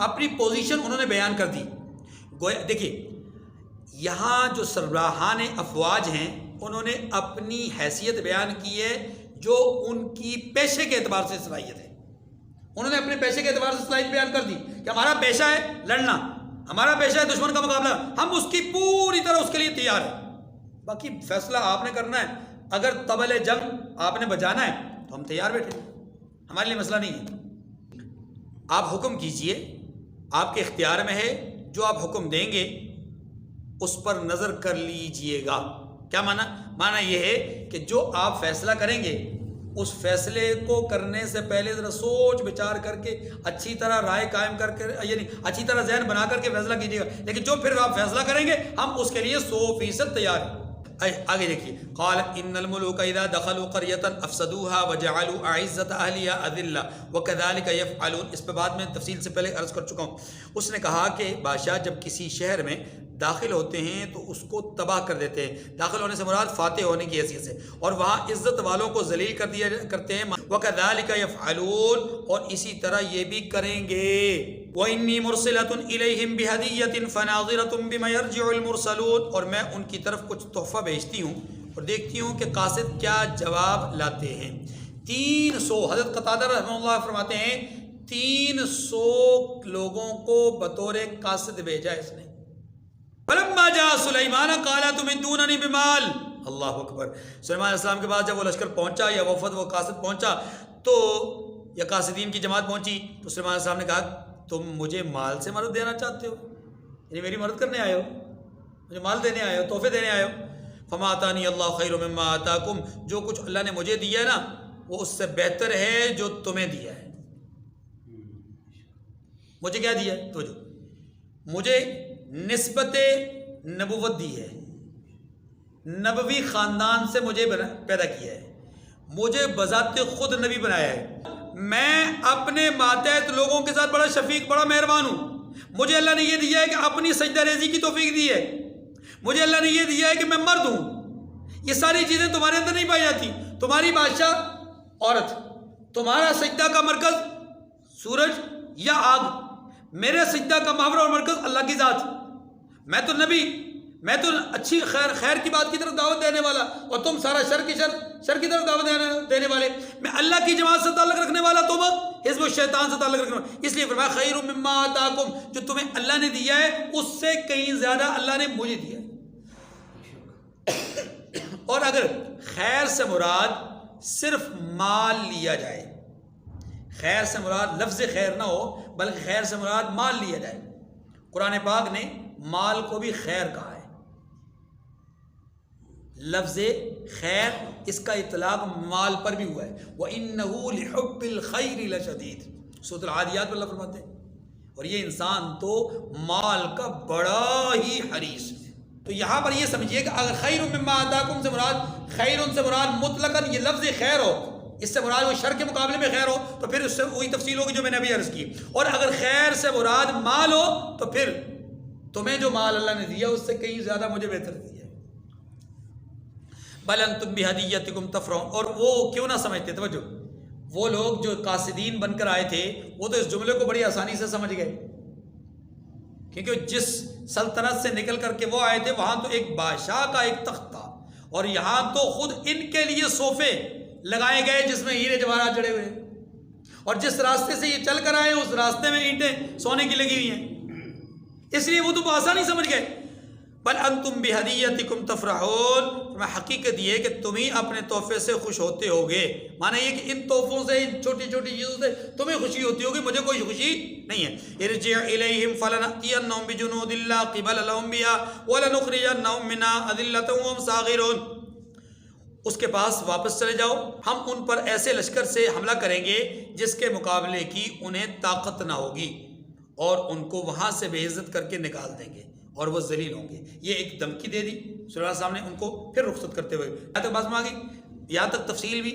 اپنی پوزیشن انہوں نے بیان کر دی. دیکھیے یہاں جو سربراہان افواج ہیں انہوں نے اپنی حیثیت بیان کی ہے جو ان کی پیشے کے اعتبار سے صلاحیت ہے. انہوں نے اپنے پیشے کے اعتبار سے صلاحیت بیان کر دی کہ ہمارا پیشہ ہے لڑنا، ہمارا پیشہ ہے دشمن کا مقابلہ، ہم اس کی پوری طرح اس کے لیے تیار ہیں. باقی فیصلہ آپ نے کرنا ہے. اگر طبل جنگ آپ نے بجانا ہے تو ہم تیار بیٹھے، ہمارے لیے مسئلہ نہیں ہے. آپ حکم کیجئے، آپ کے اختیار میں ہے، جو آپ حکم دیں گے اس پر نظر کر لیجئے گا. کیا معنی یہ ہے کہ جو آپ فیصلہ کریں گے اس فیصلے کو کرنے سے پہلے ذرا سوچ بچار کر کے اچھی طرح رائے قائم کر کے، یعنی اچھی طرح ذہن بنا کر کے فیصلہ کیجیے گا. لیکن جو پھر آپ فیصلہ کریں گے ہم اس کے لیے 100% تیار ہیں. آگے دیکھیے، قال ان الملوک اذا دخلوا قرية افسدوها وجعلوا اعزة اهلها اذلة وكذلك يفعلون. اس پہ بعد میں تفصیل سے پہلے عرض کر چکا ہوں. اس نے کہا کہ بادشاہ جب کسی شہر میں داخل ہوتے ہیں تو اس کو تباہ کر دیتے ہیں. داخل ہونے سے مراد فاتح ہونے کی حیثیت سے، اور وہاں عزت والوں کو ذلیل کر دیا کرتے ہیں. وَكَذَلِكَ يَفْعَلُونَ، اور اسی طرح یہ بھی کریں گے. وَإِنِّي مُرْسِلَةٌ إِلَيْهِمْ بِهَدِيَّةٍ فَنَاظِرَةٌ بِمَا يَرْجِعُ الْمُرْسَلُونَ. اور میں ان کی طرف کچھ تحفہ بھیجتی ہوں اور دیکھتی ہوں کہ قاصد کیا جواب لاتے ہیں. 300 حضرت قتادہ رحمہ اللہ فرماتے ہیں 300 لوگوں کو بطور قاصد بھیجا اس نے. فلما جاء سلیمان قال تمدوننی بمال. اللہ اکبر. سلیمان علیہ السلام کے بعد جب وہ لشکر پہنچا یا وفد وہ قاصد پہنچا تو یا قاصدین کی جماعت پہنچی تو سلیمان علیہ السلام نے کہا تم مجھے مال سے مدد دینا چاہتے ہو، یعنی میری مدد کرنے آئے ہو، مجھے مال دینے آئے ہو، تحفے دینے آئے ہو. فما آتانی اللہ خیر مما آتاکم. جو کچھ اللہ نے مجھے دیا ہے نا وہ اس سے بہتر ہے جو تمہیں دیا ہے. مجھے کیا دیا ہے؟ تو جو مجھے نسبت نبوت دی ہے، نبوی خاندان سے مجھے پیدا کیا ہے، مجھے بذات خود نبی بنایا ہے. میں اپنے ماتحت لوگوں کے ساتھ بڑا شفیق، بڑا مہربان ہوں. مجھے اللہ نے یہ دیا ہے کہ اپنی سجدہ ریزی کی توفیق دی ہے. مجھے اللہ نے یہ دیا ہے کہ میں مرد ہوں. یہ ساری چیزیں تمہارے اندر نہیں پائی جاتی. تمہاری بادشاہ عورت، تمہارا سجدہ کا مرکز سورج یا آگ، میرے سجدہ کا محور اور مرکز اللہ کی ذات. میں تو نبی، میں تو اچھی خیر کی بات کی طرف دعوت دینے والا، اور تم سارا شر کی طرف دعوت دینے والے. میں اللہ کی جماعت سے تعلق رکھنے والا، تم حزب الشیطان سے تعلق رکھنے والا. اس لیے فرمایا خیر مما آتاکم، جو تمہیں اللہ نے دیا ہے اس سے کہیں زیادہ اللہ نے مجھے دیا ہے. اور اگر خیر سے مراد صرف مال لیا جائے، خیر سے مراد لفظ خیر نہ ہو بلکہ خیر سے مراد مال لیا جائے، قرآن پاک نے مال کو بھی خیر کہا ہے. لفظ خیر اس کا اطلاق مال پر بھی ہوا ہے. وَإِنَّهُ لِحُبِّ الْخَيْرِ لَشَدِيدٌ. سورۃ العادیات میں اللہ فرماتے ہیں اور یہ انسان تو مال کا بڑا ہی حریص ہے۔ تو یہاں پر یہ سمجھیے کہ اگر خیر مما آتاکم سے مراد، خیر سے مراد مطلقاً یہ لفظ خیر ہو، اس سے مراد وہ شر کے مقابلے میں خیر ہو تو پھر اس سے وہی تفصیل ہوگی جو میں نے ابھی عرض کی، اور اگر خیر سے مراد مال ہو تو پھر تمہیں جو مال اللہ نے دیا اس سے کہیں زیادہ مجھے بہتر دیا ہے۔ بل انتم بہدیتکم تفرحون، اور وہ کیوں نہ سمجھتے، توجہ، وہ لوگ جو قاصدین بن کر آئے تھے وہ تو اس جملے کو بڑی آسانی سے سمجھ گئے، کیونکہ جس سلطنت سے نکل کر کے وہ آئے تھے وہاں تو ایک بادشاہ کا ایک تخت تھا، اور یہاں تو خود ان کے لیے صوفے لگائے گئے جس میں ہیرے جواہرات جڑے ہوئے ہیں، اور جس راستے سے یہ چل کر آئے اس راستے میں اینٹیں سونے کی لگی ہوئی ہیں، اس لیے وہ تو آسانی سمجھ گئے۔ بل انتم بہدیتکم تفرحون، میں حقیقت یہ کہ تم ہی اپنے تحفے سے خوش ہوتے ہوگے، معنی یہ کہ ان تحفوں سے، ان چھوٹی چھوٹی چیزوں سے تمہیں خوشی ہوتی ہوگی، مجھے کوئی خوشی نہیں ہے۔ ارجع الیہم فلنأتینہم بجنود لا قبل لہم بہا ولنخرجنہم منہا اذلۃ وہم صاغرون، اس کے پاس واپس چلے جاؤ، ہم ان پر ایسے لشکر سے حملہ کریں گے جس کے مقابلے کی انہیں طاقت نہ ہوگی، اور ان کو وہاں سے بے عزت کر کے نکال دیں گے اور وہ ذلیل ہوں گے۔ یہ ایک دھمکی دے دی صلی اللہ علیہ وسلم نے ان کو، پھر رخصت کرتے ہوئے یہاں تک بات میں آ گئی، یہاں تک تفصیل بھی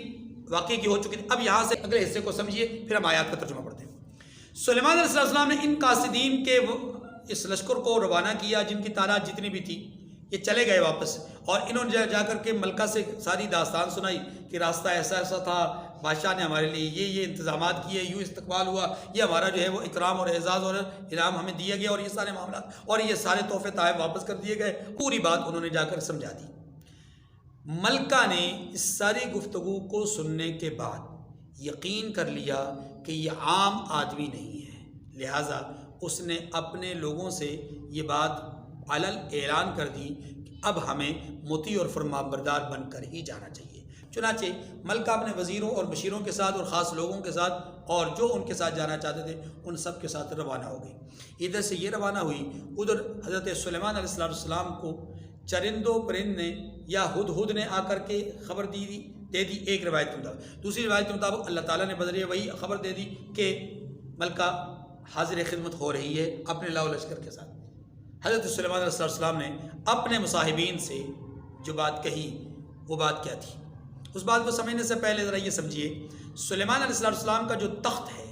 واقعی کی ہو چکی تھی۔ اب یہاں سے اگلے حصے کو سمجھیے، پھر ہم آیات کا ترجمہ پڑھتے ہیں۔ سلیمان علیہ السلام نے ان قاصدین کے اس لشکر کو روانہ کیا جن کی تعداد جتنی بھی تھی، یہ چلے گئے واپس، اور انہوں نے جا کر کے ملکہ سے ساری داستان سنائی کہ راستہ ایسا ایسا تھا، بادشاہ نے ہمارے لیے یہ انتظامات کیے، یوں استقبال ہوا، یہ ہمارا جو ہے وہ اکرام اور اعزاز اور انعام ہمیں دیا گیا، اور یہ سارے معاملات اور یہ سارے تحفے تحائف واپس کر دیے گئے، پوری بات انہوں نے جا کر سمجھا دی۔ ملکہ نے اس ساری گفتگو کو سننے کے بعد یقین کر لیا کہ یہ عام آدمی نہیں ہے، لہٰذا اس نے اپنے لوگوں سے یہ بات علل اعلان کر دی کہ اب ہمیں مطیع اور فرمانبردار بن کر ہی جانا چاہیے۔ چنانچہ ملکہ اپنے وزیروں اور بشیروں کے ساتھ اور خاص لوگوں کے ساتھ اور جو ان کے ساتھ جانا چاہتے تھے ان سب کے ساتھ روانہ ہو گئی۔ ادھر سے یہ روانہ ہوئی، ادھر حضرت سلیمان علیہ السلام کو چرند و پرند نے یا ہدہد نے آ کر کے خبر دے دی ایک روایت کے مطابق، دوسری روایت کے مطابق اللہ تعالیٰ نے بذریعہ وہی خبر دے دی کہ ملکہ حاضر خدمت ہو رہی ہے اپنے لاؤ لشکر کے ساتھ۔ حضرت سلیمان علیہ السلام نے اپنے مصاحبین سے جو بات کہی وہ بات کیا تھی، اس بات کو سمجھنے سے پہلے ذرا یہ سمجھیے، سلیمان علیہ السلام کا جو تخت ہے،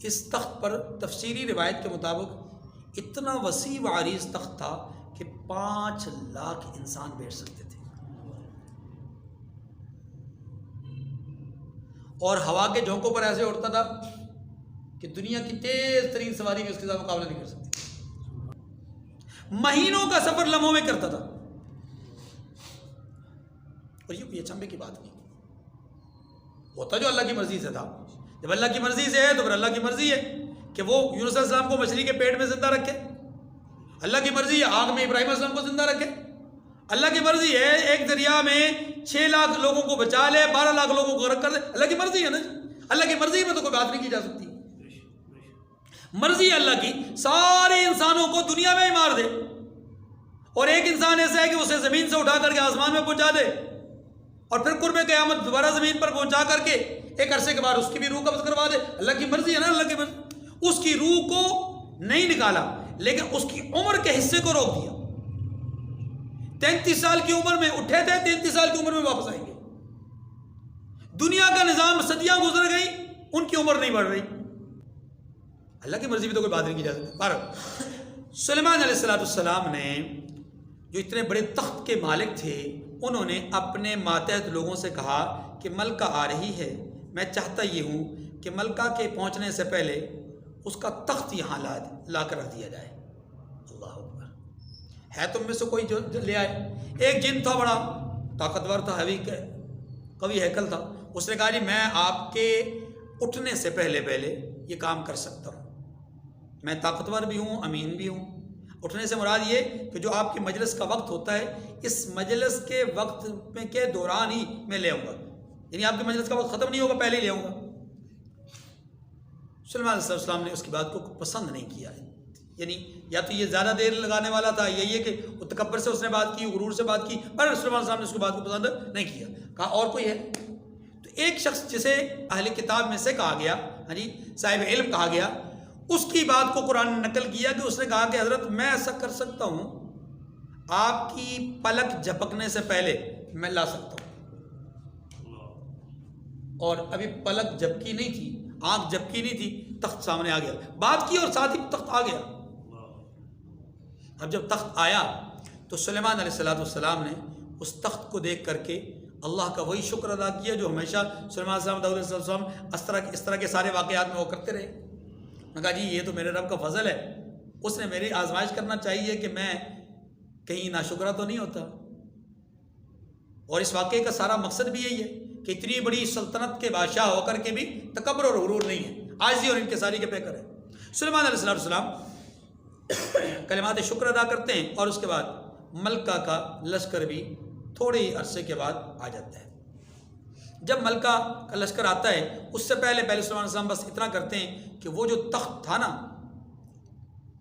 اس تخت پر تفسیری روایت کے مطابق اتنا وسیع و عریض تخت تھا کہ 5 لاکھ انسان بیٹھ سکتے تھے، اور ہوا کے جھونکوں پر ایسے اڑتا تھا کہ دنیا کی تیز ترین سواری بھی اس کے ساتھ مقابلہ نہیں کر سکتی، مہینوں کا سفر لمحوں میں کرتا تھا، اور یہ کوئی اچنبے کی بات نہیں، ہوتا جو اللہ کی مرضی سے تھا۔ جب اللہ کی مرضی سے ہے تو پھر اللہ کی مرضی ہے کہ وہ یونس علیہ السلام کو مچھلی کے پیٹ میں زندہ رکھے، اللہ کی مرضی ہے آگ میں ابراہیم علیہ السلام کو زندہ رکھے، اللہ کی مرضی ہے ایک دریا میں 6 لاکھ لوگوں کو بچا لے، 12 لاکھ لوگوں کو غرق کر دے، اللہ کی مرضی ہے نا، اللہ کی مرضی میں تو کوئی بات نہیں کی جا سکتی، مرضی ہے اللہ کی سارے انسانوں کو دنیا میں ہی مار دے، اور ایک انسان ایسا ہے کہ اسے زمین سے اٹھا کر کے آسمان میں پہنچا دے، اور پھر قرب قیامت دوبارہ زمین پر پہنچا کر کے ایک عرصے کے بعد اس کی بھی روح قبض کروا دے، اللہ کی مرضی ہے نا، اللہ کی مرضی۔ اس کی روح کو نہیں نکالا لیکن اس کی عمر کے حصے کو روک دیا، 33 سال کی عمر میں اٹھے تھے، 33 سال کی عمر میں واپس آئیں گے، دنیا کا نظام صدیاں گزر گئی، ان کی عمر نہیں بڑھ رہی، اللہ کی مرضی بھی تو کوئی بات نہیں کی جا سکتی۔ سلیمان علیہ السلام نے جو اتنے بڑے تخت کے مالک تھے، انہوں نے اپنے ماتحت لوگوں سے کہا کہ ملکہ آ رہی ہے، میں چاہتا یہ ہوں کہ ملکہ کے پہنچنے سے پہلے اس کا تخت یہاں لا کر رکھ دیا جائے۔ اللہ اکبر، ہے تم میں سے کوئی جو لے آئے؟ ایک جن تھا، بڑا طاقتور تھا، قوی ہیکل تھا، اس نے کہا جی میں آپ کے اٹھنے سے پہلے یہ کام کر سکتا ہوں، میں طاقتور بھی ہوں، امین بھی ہوں۔ اٹھنے سے مراد یہ کہ جو آپ کے مجلس کا وقت ہوتا ہے، اس مجلس کے وقت میں کے دوران ہی میں لے آؤں گا، یعنی آپ کے مجلس کا وقت ختم نہیں ہوگا پہلے ہی لے آؤں گا۔ سلیمان علیہ السلام نے اس کی بات کو پسند نہیں کیا، یعنی یا تو یہ زیادہ دیر لگانے والا تھا، یہی ہے کہ وہ تکبر سے اس نے بات کی، غرور سے بات کی، پر سلیمان علیہ السلام نے اس کی بات کو پسند نہیں کیا، کہا اور کوئی ہے؟ تو ایک شخص جسے اہل کتاب میں سے کہا گیا، ہاں جی صاحب علم کہا گیا، اس کی بات کو قرآن نے نقل کیا کہ اس نے کہا کہ حضرت میں ایسا کر سکتا ہوں، آپ کی پلک جھپکنے سے پہلے میں لا سکتا ہوں، اور ابھی پلک جھپکی نہیں تھی، آنکھ جھپکی نہیں تھی، تخت سامنے آ گیا، بات کی اور ساتھ ہی تخت آ گیا۔ اب جب تخت آیا تو سلیمان علیہ السلام نے اس تخت کو دیکھ کر کے اللہ کا وہی شکر ادا کیا جو ہمیشہ سلیمان داؤد علیہ السلام اس طرح کے سارے واقعات میں وہ کرتے رہے۔ میں کہا جی یہ تو میرے رب کا فضل ہے، اس نے میری آزمائش کرنا چاہیے کہ میں کہیں ناشکرہ تو نہیں ہوتا۔ اور اس واقعے کا سارا مقصد بھی یہی ہے کہ اتنی بڑی سلطنت کے بادشاہ ہو کر کے بھی تکبر اور غرور نہیں ہے، عاجزی اور انکساری کے پیکر ہے۔ سلیمان علیہ السلام کلمات شکر ادا کرتے ہیں، اور اس کے بعد ملکہ کا لشکر بھی تھوڑے ہی عرصے کے بعد آ جاتا ہے۔ جب ملکہ کا لشکر آتا ہے اس سے پہلے سلیمان علیہ السلام بس اتنا کرتے ہیں کہ وہ جو تخت تھا نا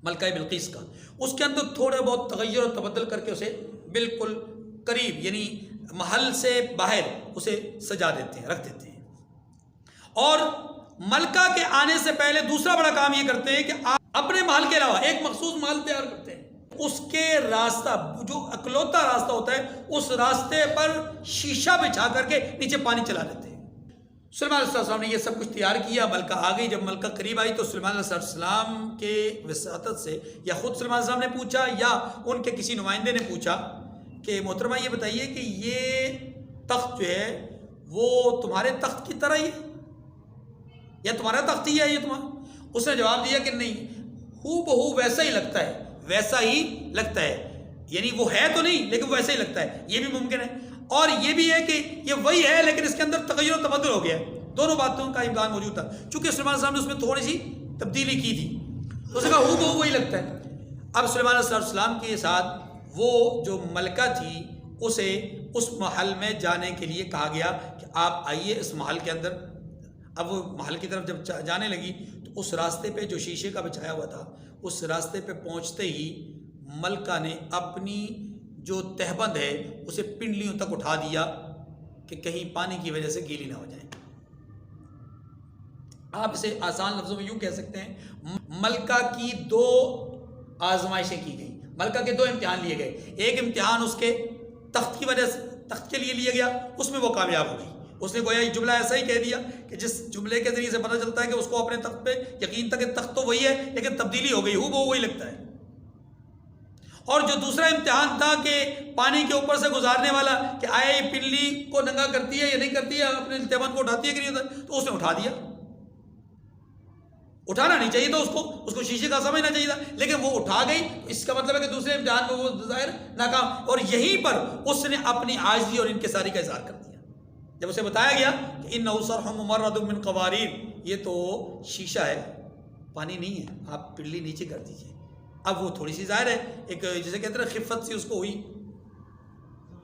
ملکہ بلقیس کا، اس کے اندر تھوڑے بہت تغیر اور تبدل کر کے اسے بالکل قریب یعنی محل سے باہر اسے سجا دیتے ہیں، رکھ دیتے ہیں۔ اور ملکہ کے آنے سے پہلے دوسرا بڑا کام یہ کرتے ہیں کہ آپ اپنے محل کے علاوہ ایک مخصوص محل تیار کرتے ہیں، اس کے راستہ جو اکلوتا راستہ ہوتا ہے اس راستے پر شیشہ بچھا کر کے نیچے پانی چلا دیتے ہیں۔ سلیمان علیہ السلام نے یہ سب کچھ تیار کیا، ملکہ آ گئی۔ جب ملکہ قریب آئی تو سلیمان علیہ السلام کے وساطت سے یا خود سلیمان علیہ السلام نے پوچھا یا ان کے کسی نمائندے نے پوچھا کہ محترمہ یہ بتائیے کہ یہ تخت جو ہے وہ تمہارے تخت کی طرح ہی ہے یا تمہارا تخت ہی ہے یہ تمہارا؟ اس نے جواب دیا کہ نہیں، ہو بہو ویسا ہی لگتا ہے، ویسا ہی لگتا ہے، یعنی وہ ہے تو نہیں لیکن ویسا ہی لگتا ہے، یہ بھی ممکن ہے۔ اور یہ بھی ہے کہ یہ وہی ہے لیکن اس کے اندر تغیر و تبدل ہو گیا ہے، دونوں باتوں کا امکان موجود تھا۔ چونکہ سلیمان علیہ السلام نے اس میں تھوڑی سی تبدیلی کی تھی تو اس نے کہا ہو بہو وہی لگتا ہے۔ اب سلیمان علیہ السلام کے ساتھ وہ جو ملکہ تھی اسے اس محل میں جانے کے لیے کہا گیا کہ آپ آئیے اس محل کے اندر۔ اب وہ محل کی طرف جب جانے لگی تو اس راستے پہ جو شیشے کا بچھایا ہوا تھا اس راستے پہ پہنچتے ہی ملکہ نے اپنی جو تہبند ہے اسے پنڈلیوں تک اٹھا دیا کہ کہیں پانی کی وجہ سے گیلی نہ ہو جائے۔ آپ اسے آسان لفظوں میں یوں کہہ سکتے ہیں، ملکہ کی دو آزمائشیں کی گئیں، ملکہ کے دو امتحان لیے گئے۔ ایک امتحان اس کے تخت کی وجہ سے تخت کے لیے لیا گیا، اس میں وہ کامیاب ہو گئی۔ اس نے گویا یہ جملہ ایسا ہی کہہ دیا کہ جس جملے کے ذریعے سے پتہ چلتا ہے کہ اس کو اپنے تخت پہ یقین تھا کہ تخت تو وہی ہے لیکن تبدیلی ہو گئی، ہو وہ وہی لگتا ہے۔ اور جو دوسرا امتحان تھا کہ پانی کے اوپر سے گزارنے والا کہ آیا یہ پنڈلی کو ننگا کرتی ہے یا نہیں کرتی ہے، اپنے التبان کو اٹھاتی ہے کہ نہیں، تو اس نے اٹھا دیا۔ اٹھانا نہیں چاہیے تھا اس کو شیشے کا سمجھنا چاہیے تھا، لیکن وہ اٹھا گئی، اس کا مطلب ہے کہ دوسرے امتحان میں وہ ظاہر ناکام۔ اور یہیں پر اس نے اپنی عاجزی اور انکساری کا اظہار کر دیا جب اسے بتایا گیا کہ انہ صرح ممرد من قواریر، یہ تو شیشہ ہے، پانی نہیں ہے، آپ پنڈلی نیچے کر دیجئے۔ اب وہ تھوڑی سی ظاہر ہے ایک جسے کہتے ہیں خفت سی اس کو ہوئی،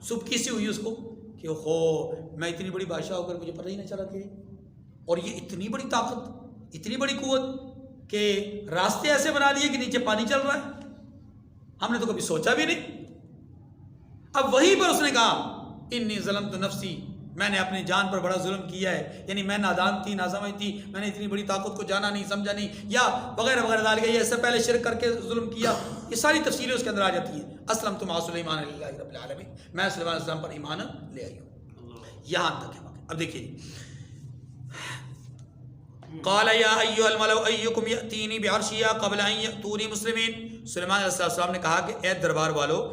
سبکی سی ہوئی اس کو کہ ہو میں اتنی بڑی بادشاہ ہو کر مجھے پتہ ہی نہ چلا کہ، اور یہ اتنی بڑی طاقت، اتنی بڑی قوت کہ راستے ایسے بنا لیے کہ نیچے پانی چل رہا ہے، ہم نے تو کبھی سوچا بھی نہیں۔ اب وہیں پر اس نے کہا انی ظلمت نفسی، میں نے اپنی جان پر بڑا ظلم کیا ہے، یعنی میں نادان تھی، ناسمجھ تھی، میں نے اتنی بڑی طاقت کو جانا نہیں، سمجھا نہیں، یا وغیرہ وغیرہ ذالک، یہ اس سے پہلے شرک کر کے ظلم کیا، یہ ساری تفصیلیں اس کے اندر آ جاتی ہیں۔ اسلمت مع سلیمان للہ رب العالمین، میں سلیمان علیہ السلام پر ایمان لے آئی ہوں۔ یہاں تک ہے۔ اب دیکھیے قال یا ایھا الملأ ایکم یأتینی بعرشہا قبل ان یأتونی مسلمین، سلیمان علیہ السلام نے کہا کہ اے دربار والو،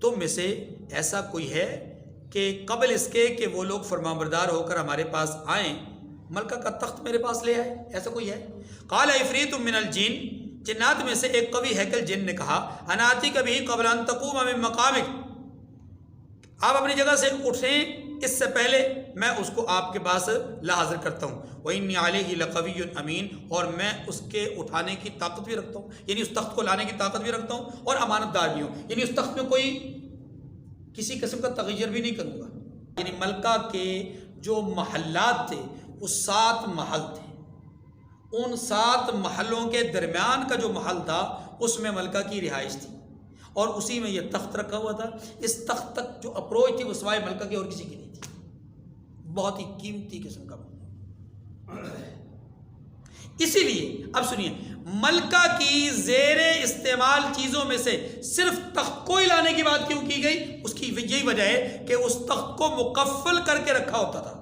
تم میں سے ایسا کوئی ہے کہ قبل اس کے کہ وہ لوگ فرمانبردار ہو کر ہمارے پاس آئیں ملکہ کا تخت میرے پاس لے آئے؟ ایسا کوئی ہے؟ قال عفریت من الجن، جنات میں سے ایک قوی ہیکل جن نے کہا انا آتیک بہ قبل ان تقوم من مقامک، آپ اپنی جگہ سے اٹھیں اس سے پہلے میں اس کو آپ کے پاس لا حاضر کرتا ہوں۔ وإنی علیہ لقوی امین، اور میں اس کے اٹھانے کی طاقت بھی رکھتا ہوں، یعنی اس تخت کو لانے کی طاقت بھی رکھتا ہوں اور امانت دار بھی ہوں، یعنی اس تخت میں کوئی کسی قسم کا تغیر بھی نہیں کروں گا۔ یعنی ملکہ کے جو محلات تھے وہ 7 محل تھے، ان 7 محلوں کے درمیان کا جو محل تھا اس میں ملکہ کی رہائش تھی اور اسی میں یہ تخت رکھا ہوا تھا۔ اس تخت تک جو اپروچ تھی وہ سوائے ملکہ کی اور کسی کی نہیں تھی، بہت ہی قیمتی قسم کا۔ اسی لیے اب سنیے، ملکہ کی زیر استعمال چیزوں میں سے صرف تخت کو ہی لانے کی بات کیوں کی گئی؟ اس کی یہی وجہ ہے کہ اس تخت کو مقفل کر کے رکھا ہوتا تھا،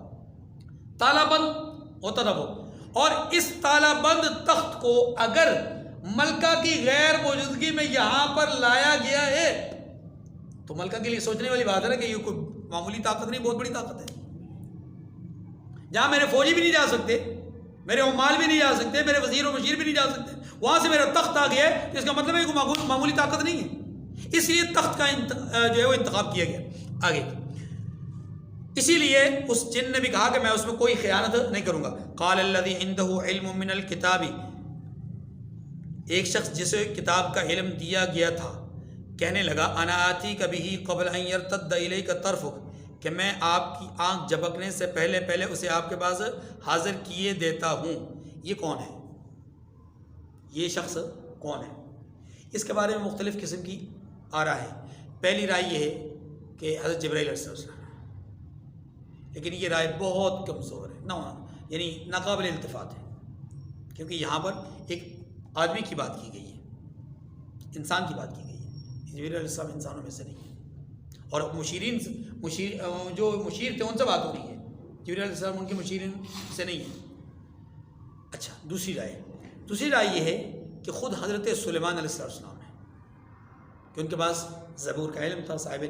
تالا بند ہوتا تھا وہ، اور اس تالا بند تخت کو اگر ملکہ کی غیر موجودگی میں یہاں پر لایا گیا ہے تو ملکہ کے لیے سوچنے والی بات ہے نا کہ یہ کوئی معمولی طاقت نہیں، بہت بڑی طاقت ہے۔ جہاں میرے فوجی بھی نہیں جا سکتے، میرے عمال بھی نہیں جا سکتے، میرے وزیر و مشیر بھی نہیں جا سکتے، وہاں سے میرا تخت آ گیا ہے، تو اس کا مطلب ہے کہ معمولی طاقت نہیں ہے، اس لیے تخت کا جو ہے وہ انتخاب کیا گیا آگے۔ اسی لیے اس جن نے بھی کہا کہ میں اس میں کوئی خیانت نہیں کروں گا۔ قال الذی عنده علم من الکتاب، ایک شخص جسے کتاب کا علم دیا گیا تھا کہنے لگا انا آتیک بہ قبل ان یرتد الیک طرفک، کہ میں آپ کی آنکھ جھپکنے سے پہلے پہلے اسے آپ کے پاس حاضر کیے دیتا ہوں۔ یہ کون ہے؟ یہ شخص کون ہے؟ اس کے بارے میں مختلف قسم کی آراء ہے۔ پہلی رائے یہ ہے کہ حضرت جبرائیل علیہ السلام، لیکن یہ رائے بہت کمزور ہے، یعنی ناقابل التفات ہے، کیونکہ یہاں پر ایک آدمی کی بات کی گئی ہے، انسان کی بات کی گئی ہے۔ جبرائیل علیہ السلام انسانوں میں سے نہیں ہے، اور جو مشیر تھے ان سے بات ہو رہی ہے، جبرائیل علیہ السلام ان کے مشیرین سے نہیں ہے۔ اچھا، دوسری رائے یہ ہے کہ خود حضرت سلیمان علیہ السلام ہے، کہ ان کے پاس زبور کا علم تھا، صاحب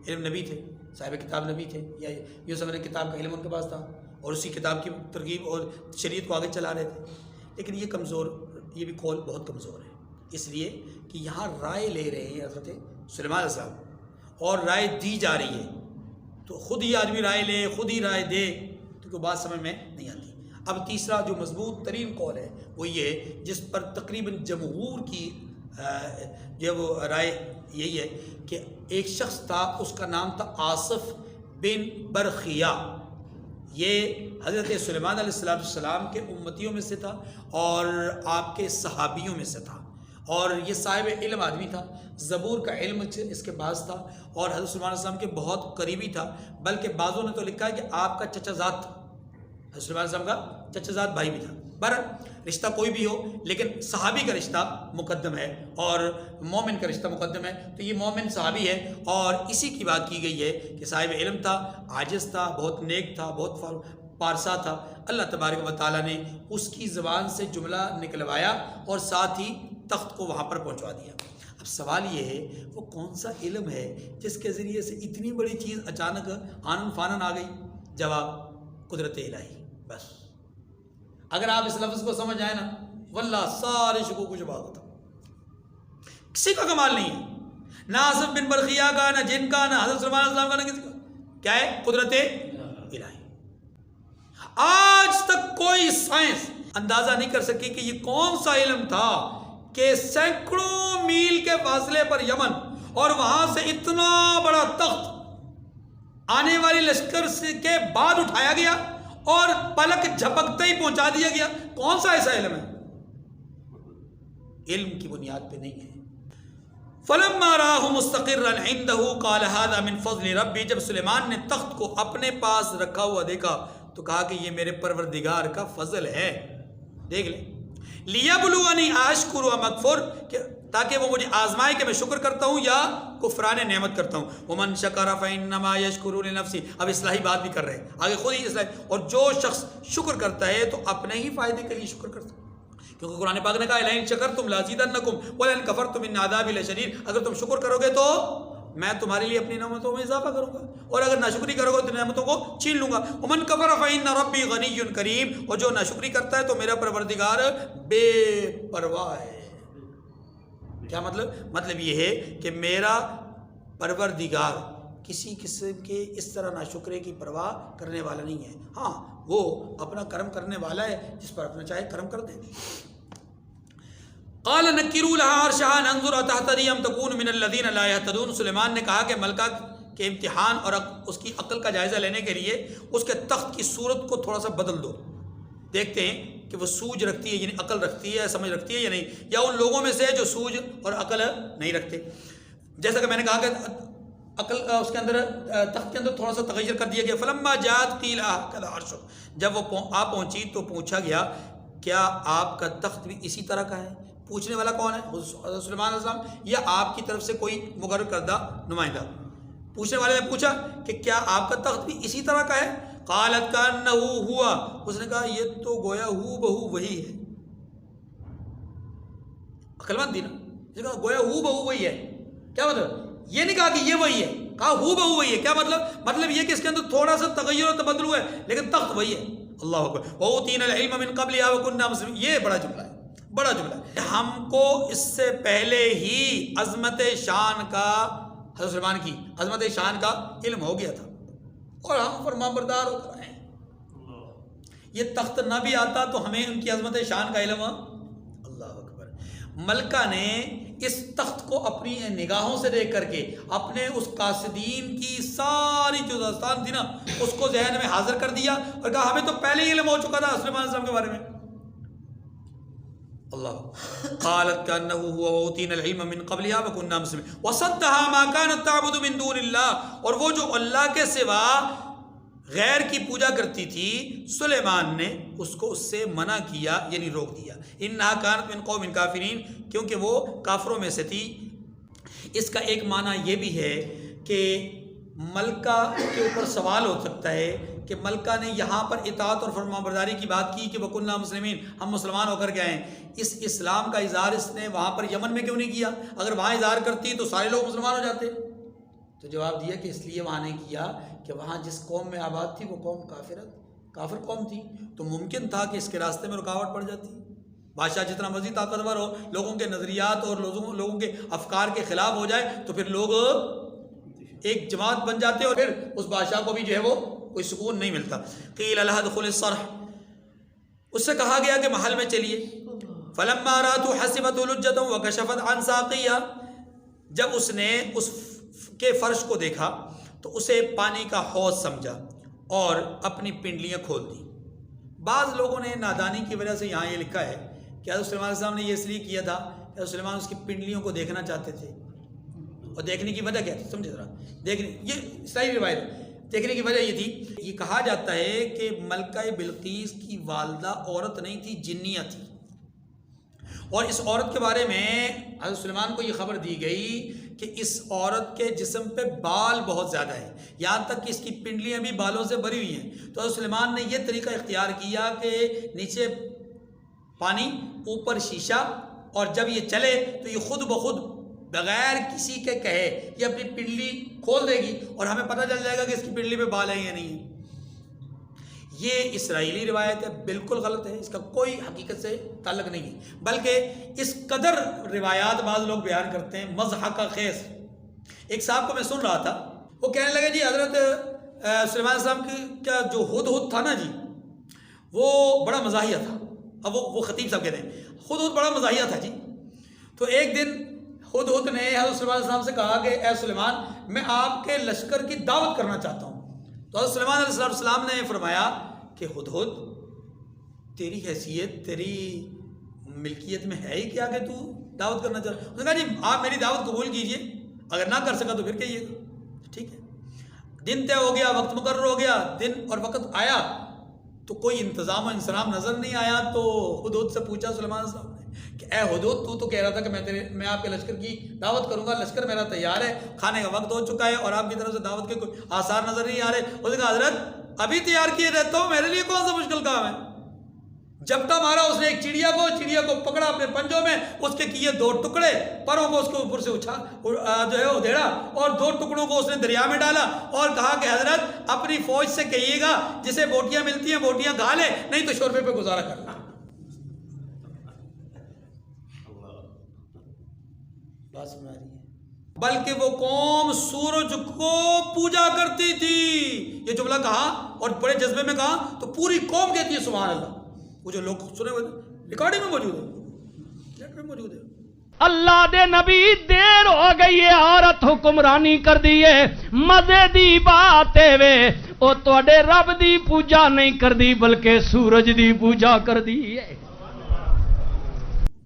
علم نبی تھے، صاحب کتاب نبی تھے، یا یوں سمجھیں کتاب کا علم ان کے پاس تھا، اور اسی کتاب کی ترغیب اور شریعت کو آگے چلا رہے تھے۔ لیکن یہ بھی قول بہت کمزور ہے، اس لیے کہ یہاں رائے لے رہے ہیں حضرت سلیمان علیہ السلام، اور رائے دی جا رہی ہے، تو خود ہی آدمی رائے لے، خود ہی رائے دے، تو کوئی بات سمجھ میں نہیں آتی۔ اب تیسرا جو مضبوط ترین قول ہے وہ یہ ہے، جس پر تقریباً جمہور کی جو وہ رائے یہی ہے، کہ ایک شخص تھا، اس کا نام تھا آصف بن برخیہ، یہ حضرت سلیمان علیہ السلام کے امتیوں میں سے تھا اور آپ کے صحابیوں میں سے تھا، اور یہ صاحب علم آدمی تھا، زبور کا علم اس کے پاس تھا، اور حضرت سلیمان علیہ السلام کے بہت قریبی تھا، بلکہ بعضوں نے تو لکھا ہے کہ آپ کا چچا زاد تھا، حضرت سلیمان علیہ السلام کا چچا زاد بھائی بھی تھا۔ بہرحال رشتہ کوئی بھی ہو، لیکن صحابی کا رشتہ مقدم ہے اور مومن کا رشتہ مقدم ہے، تو یہ مومن صحابی ہے، اور اسی کی بات کی گئی ہے کہ صاحب علم تھا، عاجز تھا، بہت نیک تھا، بہت پارسا تھا۔ اللہ تبارک و تعالیٰ نے اس کی زبان سے جملہ نکلوایا اور ساتھ ہی تخت کو وہاں پر پہنچوا دیا۔ اب سوال یہ ہے، وہ کون سا علم ہے جس کے ذریعے سے اتنی بڑی چیز اچانک آنن فانن آ گئی؟ جواب قدرت الہی، بس۔ اگر آپ اس لفظ کو سمجھ آئے نا، واللہ سارے شکوک کو جواب ہوتا، کسی کا کمال نہیں ہے، نہ آصف بن برخیہ کا، نہ جن کا، نہ حضرت سلیمان علیہ السلام کا، نہ کسی کا۔ کیا ہے؟ قدرت الہی۔ آج تک کوئی سائنس اندازہ نہیں کر سکی کہ یہ کون سا علم تھا کہ سینکڑوں میل کے فاصلے پر یمن، اور وہاں سے اتنا بڑا تخت آنے والی لشکر کے بعد اٹھایا گیا اور پلک جھپکتے ہی پہنچا دیا گیا۔ کون سا ایسا علم ہے؟ علم کی بنیاد پہ نہیں ہے۔ فلما رآہ مستقرا عنده قال هذا من فضل ربی، جب سلیمان نے تخت کو اپنے پاس رکھا ہوا دیکھا تو کہا کہ یہ میرے پروردگار کا فضل ہے، دیکھ لیں۔ لیبلونی اشکر ام اکفر، تاکہ وہ مجھے آزمائے کہ میں شکر کرتا ہوں یا کفران نعمت کرتا ہوں۔ ومن شکر فانما یشکر لنفسہ، اب اصلاحی بات بھی کر رہے ہیں آگے، خود ہی اصلاح، اور جو شخص شکر کرتا ہے تو اپنے ہی فائدے کے لیے شکر کرتا ہے، کیونکہ قرآن پاک نے کہا لئن شکرتم لازیدنکم ولئن کفرتم ان عذابی لشدید، اگر تم شکر کرو گے تو میں تمہارے لیے اپنی نعمتوں میں اضافہ کروں گا، اور اگر ناشکری کرو گے تو نعمتوں کو چھین لوں گا۔ ومن کفر فإن ربی غنی کریم، اور جو ناشکری کرتا ہے تو میرا پروردگار بے پرواہ ہے۔ کیا مطلب یہ ہے کہ میرا پروردگار کسی قسم کے اس طرح ناشکرے کی پرواہ کرنے والا نہیں ہے، ہاں وہ اپنا کرم کرنے والا ہے، جس پر اپنا چاہے کرم کر دے۔ قال نکروا لها عرشها ننظر اتهتدی ام تکون من الذین لا یهتدون، سلیمان نے کہا کہ ملکہ کے امتحان اور اس کی عقل کا جائزہ لینے کے لیے اس کے تخت کی صورت کو تھوڑا سا بدل دو، دیکھتے ہیں کہ وہ سوجھ رکھتی ہے، یعنی عقل رکھتی ہے، سمجھ رکھتی ہے یا نہیں، یا ان لوگوں میں سے جو سوجھ اور عقل نہیں رکھتے۔ جیسا کہ میں نے کہا کہ عقل اس کے اندر تخت کے اندر تھوڑا سا تغیر کر دیا گیا۔ فلما جاءت قیل هكذا عرش، جب وہ آ پہنچی تو پوچھا گیا کیا آپ کا تخت بھی اسی طرح کا ہے؟ پوچھنے والا کون ہے؟ حضرت سلیمان علیہ السلام یا آپ کی طرف سے کوئی مقرر کردہ نمائندہ؟ پوچھنے والے نے پوچھا کہ کیا آپ کا تخت بھی اسی طرح کا ہے؟ قالت کأنہ ہوا، اس نے کہا یہ تو گویا ہو بہو وہی ہے۔ عقل مند تھی نا، اس نے کہا گویا ہو بہو وہی ہے۔ کیا مطلب؟ یہ نہیں کہا کہ یہ وہی ہے، کہا ہو بہو وہی ہے۔ کیا مطلب؟ مطلب یہ کہ اس کے اندر تھوڑا سا تغیر و تبدل ہوا ہے لیکن تخت وہی ہے۔ اللہ اکبر۔ وَأُوتِينَا الْعِلْمَ مِنْ قَبْلِهَا وَكُنَّا مُسْلِمِينَ، یہ بڑا جملہ ہے، بڑا جملہ ہے۔ ہم کو اس سے پہلے ہی عظمت شان کا، حضرت سلیمان کی عظمت شان کا علم ہو گیا تھا اور ہم فرمانبردار ہو کر آئے۔ یہ تخت نہ بھی آتا تو ہمیں ان کی عظمت شان کا علم۔ اللہ اکبر۔ ملکہ نے اس تخت کو اپنی نگاہوں سے دیکھ کر کے اپنے اس قاصدین کی ساری جو داستان تھی نا اس کو ذہن میں حاضر کر دیا اور کہا ہمیں تو پہلے ہی علم ہو چکا تھا سلیمان علیہ السلام کے بارے میں۔ اللہ قالت کأنہ هو وأوتینا العلم من قبلها وكنا مسلمین وصدها ما كانت تعبد من دون اللہ، اور وہ جو اللہ کے سوا غیر کی پوجا کرتی تھی سلیمان نے اس کو اس سے منع کیا، یعنی روک دیا۔ انہا کانت من قوم کافرین، کیونکہ وہ کافروں میں سے تھی۔ اس کا ایک معنی یہ بھی ہے کہ ملکہ کے اوپر سوال ہو سکتا ہے کہ ملکہ نے یہاں پر اطاعت اور فرمانبرداری کی بات کی کہ وَكُنَّا مُسْلِمِينَ، ہم مسلمان ہو کر کے آئے ہیں۔ اس اسلام کا اظہار اس نے وہاں پر یمن میں کیوں نہیں کیا؟ اگر وہاں اظہار کرتی تو سارے لوگ مسلمان ہو جاتے۔ تو جواب دیا کہ اس لیے وہاں نہیں کیا کہ وہاں جس قوم میں آباد تھی وہ قوم کافر قوم تھی، تو ممکن تھا کہ اس کے راستے میں رکاوٹ پڑ جاتی۔ بادشاہ جتنا مزید طاقتور ہو، لوگوں کے نظریات اور لوگوں کے افکار کے خلاف ہو جائے تو پھر لوگ ایک جماعت بن جاتے اور پھر اس بادشاہ کو بھی جو ہے وہ کوئی سکون نہیں ملتا۔ قیل لها ادخل الصرح، اس سے کہا گیا کہ محل میں چلیے۔ فلما رأته حسبته لجة وكشفت عن ساقيها، جب اس نے اس کے فرش کو دیکھا تو اسے پانی کا حوض سمجھا اور اپنی پنڈلیاں کھول دی۔ بعض لوگوں نے نادانی کی وجہ سے یہاں یہ لکھا ہے کہ حضرت سلیمان علیہ السلام نے یہ اس لیے کیا تھا کہ حضرت سلیمان اس کی پنڈلیوں کو دیکھنا چاہتے تھے، اور دیکھنے کی وجہ کیا تھی سمجھے ذرا، دیکھنے یہ صحیح روایت ہے، دیکھنے کی وجہ یہ تھی، یہ کہا جاتا ہے کہ ملکہ بلقیس کی والدہ عورت نہیں تھی، جنیہ تھی، اور اس عورت کے بارے میں حضرت سلیمان کو یہ خبر دی گئی کہ اس عورت کے جسم پہ بال بہت زیادہ ہے، یہاں تک کہ اس کی پنڈلیاں بھی بالوں سے بھری ہوئی ہیں۔ تو حضرت سلیمان نے یہ طریقہ اختیار کیا کہ نیچے پانی اوپر شیشہ، اور جب یہ چلے تو یہ خود بخود بغیر کسی کے کہے یہ اپنی پنڈلی کھول دے گی اور ہمیں پتہ چل جائے گا کہ اس کی پنڈلی پہ بال ہیں یا نہیں ہیں۔ یہ اسرائیلی روایت ہے، بالکل غلط ہے، اس کا کوئی حقیقت سے تعلق نہیں ہے، بلکہ اس قدر روایات بعض لوگ بیان کرتے ہیں مضحکہ خیز۔ ایک صاحب کو میں سن رہا تھا، وہ کہنے لگے جی حضرت سلیمان علیہ السلام کا جو ہدہد تھا نا جی وہ بڑا مزاحیہ تھا۔ اب وہ خطیب صاحب کہتے ہیں ہدہد بڑا مزاحیہ تھا جی۔ تو ایک دن ہدہد نے حضرت سلیمان علیہ السلام سے کہا کہ اے سلیمان میں آپ کے لشکر کی دعوت کرنا چاہتا ہوں۔ تو حضرت سلیمان علیہ السلام نے فرمایا کہ ہدہد تیری حیثیت تیری ملکیت میں ہے ہی کیا کہ تو دعوت کرنا چاہتا ہے؟ اس نے کہا جی آپ میری دعوت قبول کیجئے، اگر نہ کر سکا تو پھر کہیے گا۔ ٹھیک ہے، دن طے ہو گیا، وقت مقرر ہو گیا، دن اور وقت آیا تو کوئی انتظام و انصرام نظر نہیں آیا۔ تو ہدہد سے پوچھا سلیمان علیہ السلام نے کہ اے ہدہد تو کہہ رہا تھا کہ میں آپ کے لشکر کی دعوت کروں گا، لشکر میرا تیار ہے، کھانے کا وقت ہو چکا ہے اور آپ کی طرف سے دعوت کے کوئی آثار نظر نہیں آ رہے۔ اس نے کہا حضرت ابھی تیار کیے رہتا ہوں، میرے لیے کون سا مشکل کام ہے۔ جب مارا اس نے ایک چڑیا کو پکڑا اپنے پنجوں میں، اس کے کیے دو ٹکڑے، پروں کو اس کے اوپر سے جو ہے ادھیڑا اور دو ٹکڑوں کو اس نے دریا میں ڈالا اور کہا کہ حضرت اپنی فوج سے کہیے گا جسے بوٹیاں ملتی ہیں بوٹیاں کھا لے، نہیں تو شوربے پہ گزارا کر لے۔ بات سمجھ آ رہی ہے؟ بلکہ وہ قوم سورج کو پوجا کرتی تھی، یہ جملہ کہا اور بڑے جذبے میں کہا تو پوری قوم کہتی ہے سبحان اللہ۔ وہ جو لوگ سنے ہوئے ریکارڈنگ میں موجود ہے، لیٹر میں موجود ہے۔ اللہ دے نبی دیر ہو گئی ہے، عورت حکمرانی کر دیے، مزے دی بات وے او تواڈے رب دی پوجا نہیں کر دی بلکہ سورج دی پوجا کر دی ہے۔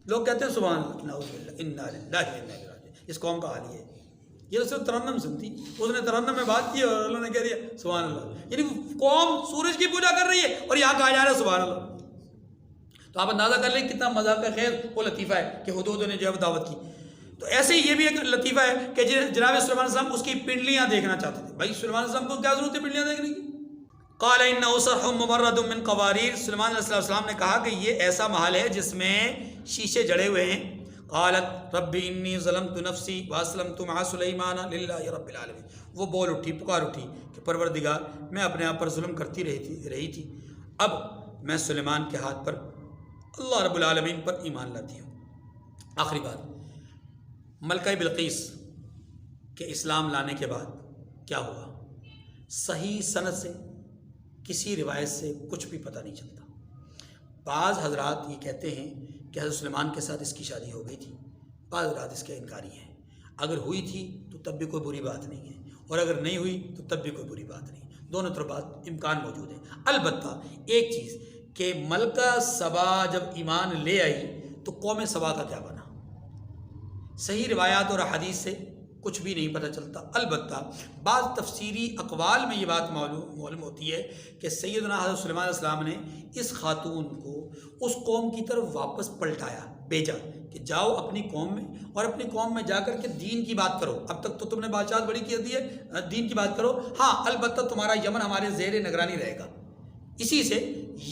لوگ کہتے ہیں سبحان اللہ، نعوذ باللہ، انا للہ و انا الیہ راجعون۔ اس قوم کا حال یہ ہے، یہ تو صرف ترنم سنتی، اس نے ترنم میں بات کی اور اللہ نے کہہ دیا سبحان اللہ، یعنی قوم سورج کی پوجا کر رہی ہے اور یہاں کہا جا رہا ہے سبحان اللہ۔ تو آپ اندازہ کر لیں کتنا مزہ کا خیر وہ لطیفہ ہے کہ ہدہد نے جو ہے دعوت کی. تو ایسے ہی یہ بھی ایک لطیفہ ہے کہ جناب سلیمان علیہ السلام اس کی پنڈلیاں دیکھنا چاہتے تھے. بھائی سلیمان علیہ السلام کو کیا ضرورت ہے پنڈلیاں دیکھنے کی؟ قال انه صرح ممرد من قواریر. سلیمان علیہ السلام نے کہا کہ یہ ایسا محل ہے جس میں شیشے جڑے ہوئے ہیں. قالت رب انی ظلمت نفسی واسلمت مع سلیمان للہ رب العالمین. وہ بول اٹھی، پکار اٹھی کہ پروردگار میں اپنے آپ پر ظلم کرتی رہی تھی، اب میں سلیمان کے ہاتھ پر اللہ رب العالمین پر ایمان لاتی ہوں. آخری بات، ملکہ بلقیس کے اسلام لانے کے بعد کیا ہوا؟ صحیح سند سے کسی روایت سے کچھ بھی پتہ نہیں چلتا. بعض حضرات یہ کہتے ہیں کہ حضرت سلیمان کے ساتھ اس کی شادی ہو گئی تھی، بعض حضرات اس کے انکاری ہیں. اگر ہوئی تھی تو تب بھی کوئی بری بات نہیں ہے، اور اگر نہیں ہوئی تو تب بھی کوئی بری بات نہیں. دونوں طرف بات امکان موجود ہے. البتہ ایک چیز کہ ملکہ سبا جب ایمان لے آئی تو قوم سبا کا کیا بنا؟ صحیح روایات اور احادیث سے کچھ بھی نہیں پتہ چلتا. البتہ بعض تفسیری اقوال میں یہ بات معلوم ہوتی ہے کہ سیدنا حضرت سلیمان علیہ السلام نے اس خاتون کو اس قوم کی طرف واپس پلٹایا، بھیجا کہ جاؤ اپنی قوم میں، اور اپنی قوم میں جا کر کے دین کی بات کرو. اب تک تو تم نے بادشاہت بڑی کی دی ہے، دین کی بات کرو. ہاں البتہ تمہارا یمن ہمارے زیر نگرانی رہے گا. اسی سے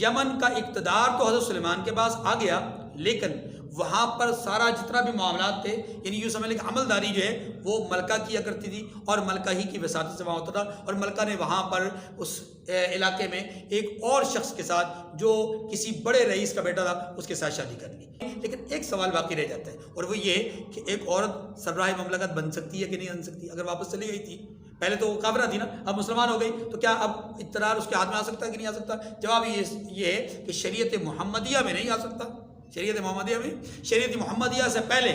یمن کا اقتدار تو حضرت سلیمان کے پاس آ گیا، لیکن وہاں پر سارا جتنا بھی معاملات تھے، یعنی یوں سمجھ لیں کہ عملداری جو ہے وہ ملکہ کیا کرتی تھی، اور ملکہ ہی کی وساطت سے وہاں ہوتا تھا. اور ملکہ نے وہاں پر اس علاقے میں ایک اور شخص کے ساتھ جو کسی بڑے رئیس کا بیٹا تھا اس کے ساتھ شادی کر لی. لیکن ایک سوال باقی رہ جاتا ہے، اور وہ یہ کہ ایک عورت سربراہ مملکت بن سکتی ہے کہ نہیں بن سکتی؟ اگر واپس چلی گئی تھی، پہلے تو وہ کافرہ تھی نا، اب مسلمان ہو گئی، تو کیا اب اقتدار اس کے ہاتھ میں آ سکتا ہے کہ نہیں آ سکتا؟ جواب یہ ہے کہ شریعت محمدیہ میں نہیں آ سکتا. شریعت محمدیہ سے پہلے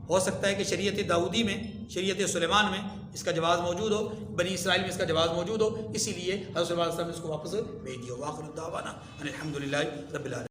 ہو سکتا ہے کہ شریعت داؤدی میں، شریعت سلیمان میں اس کا جواز موجود ہو، بنی اسرائیل میں اس کا جواز موجود ہو، اسی لیے حضرت صلی اللہ علیہ وسلم نے اس کو واپس بھیج دیا. وآخر دعوانا ان الحمد للہ رب العالمین.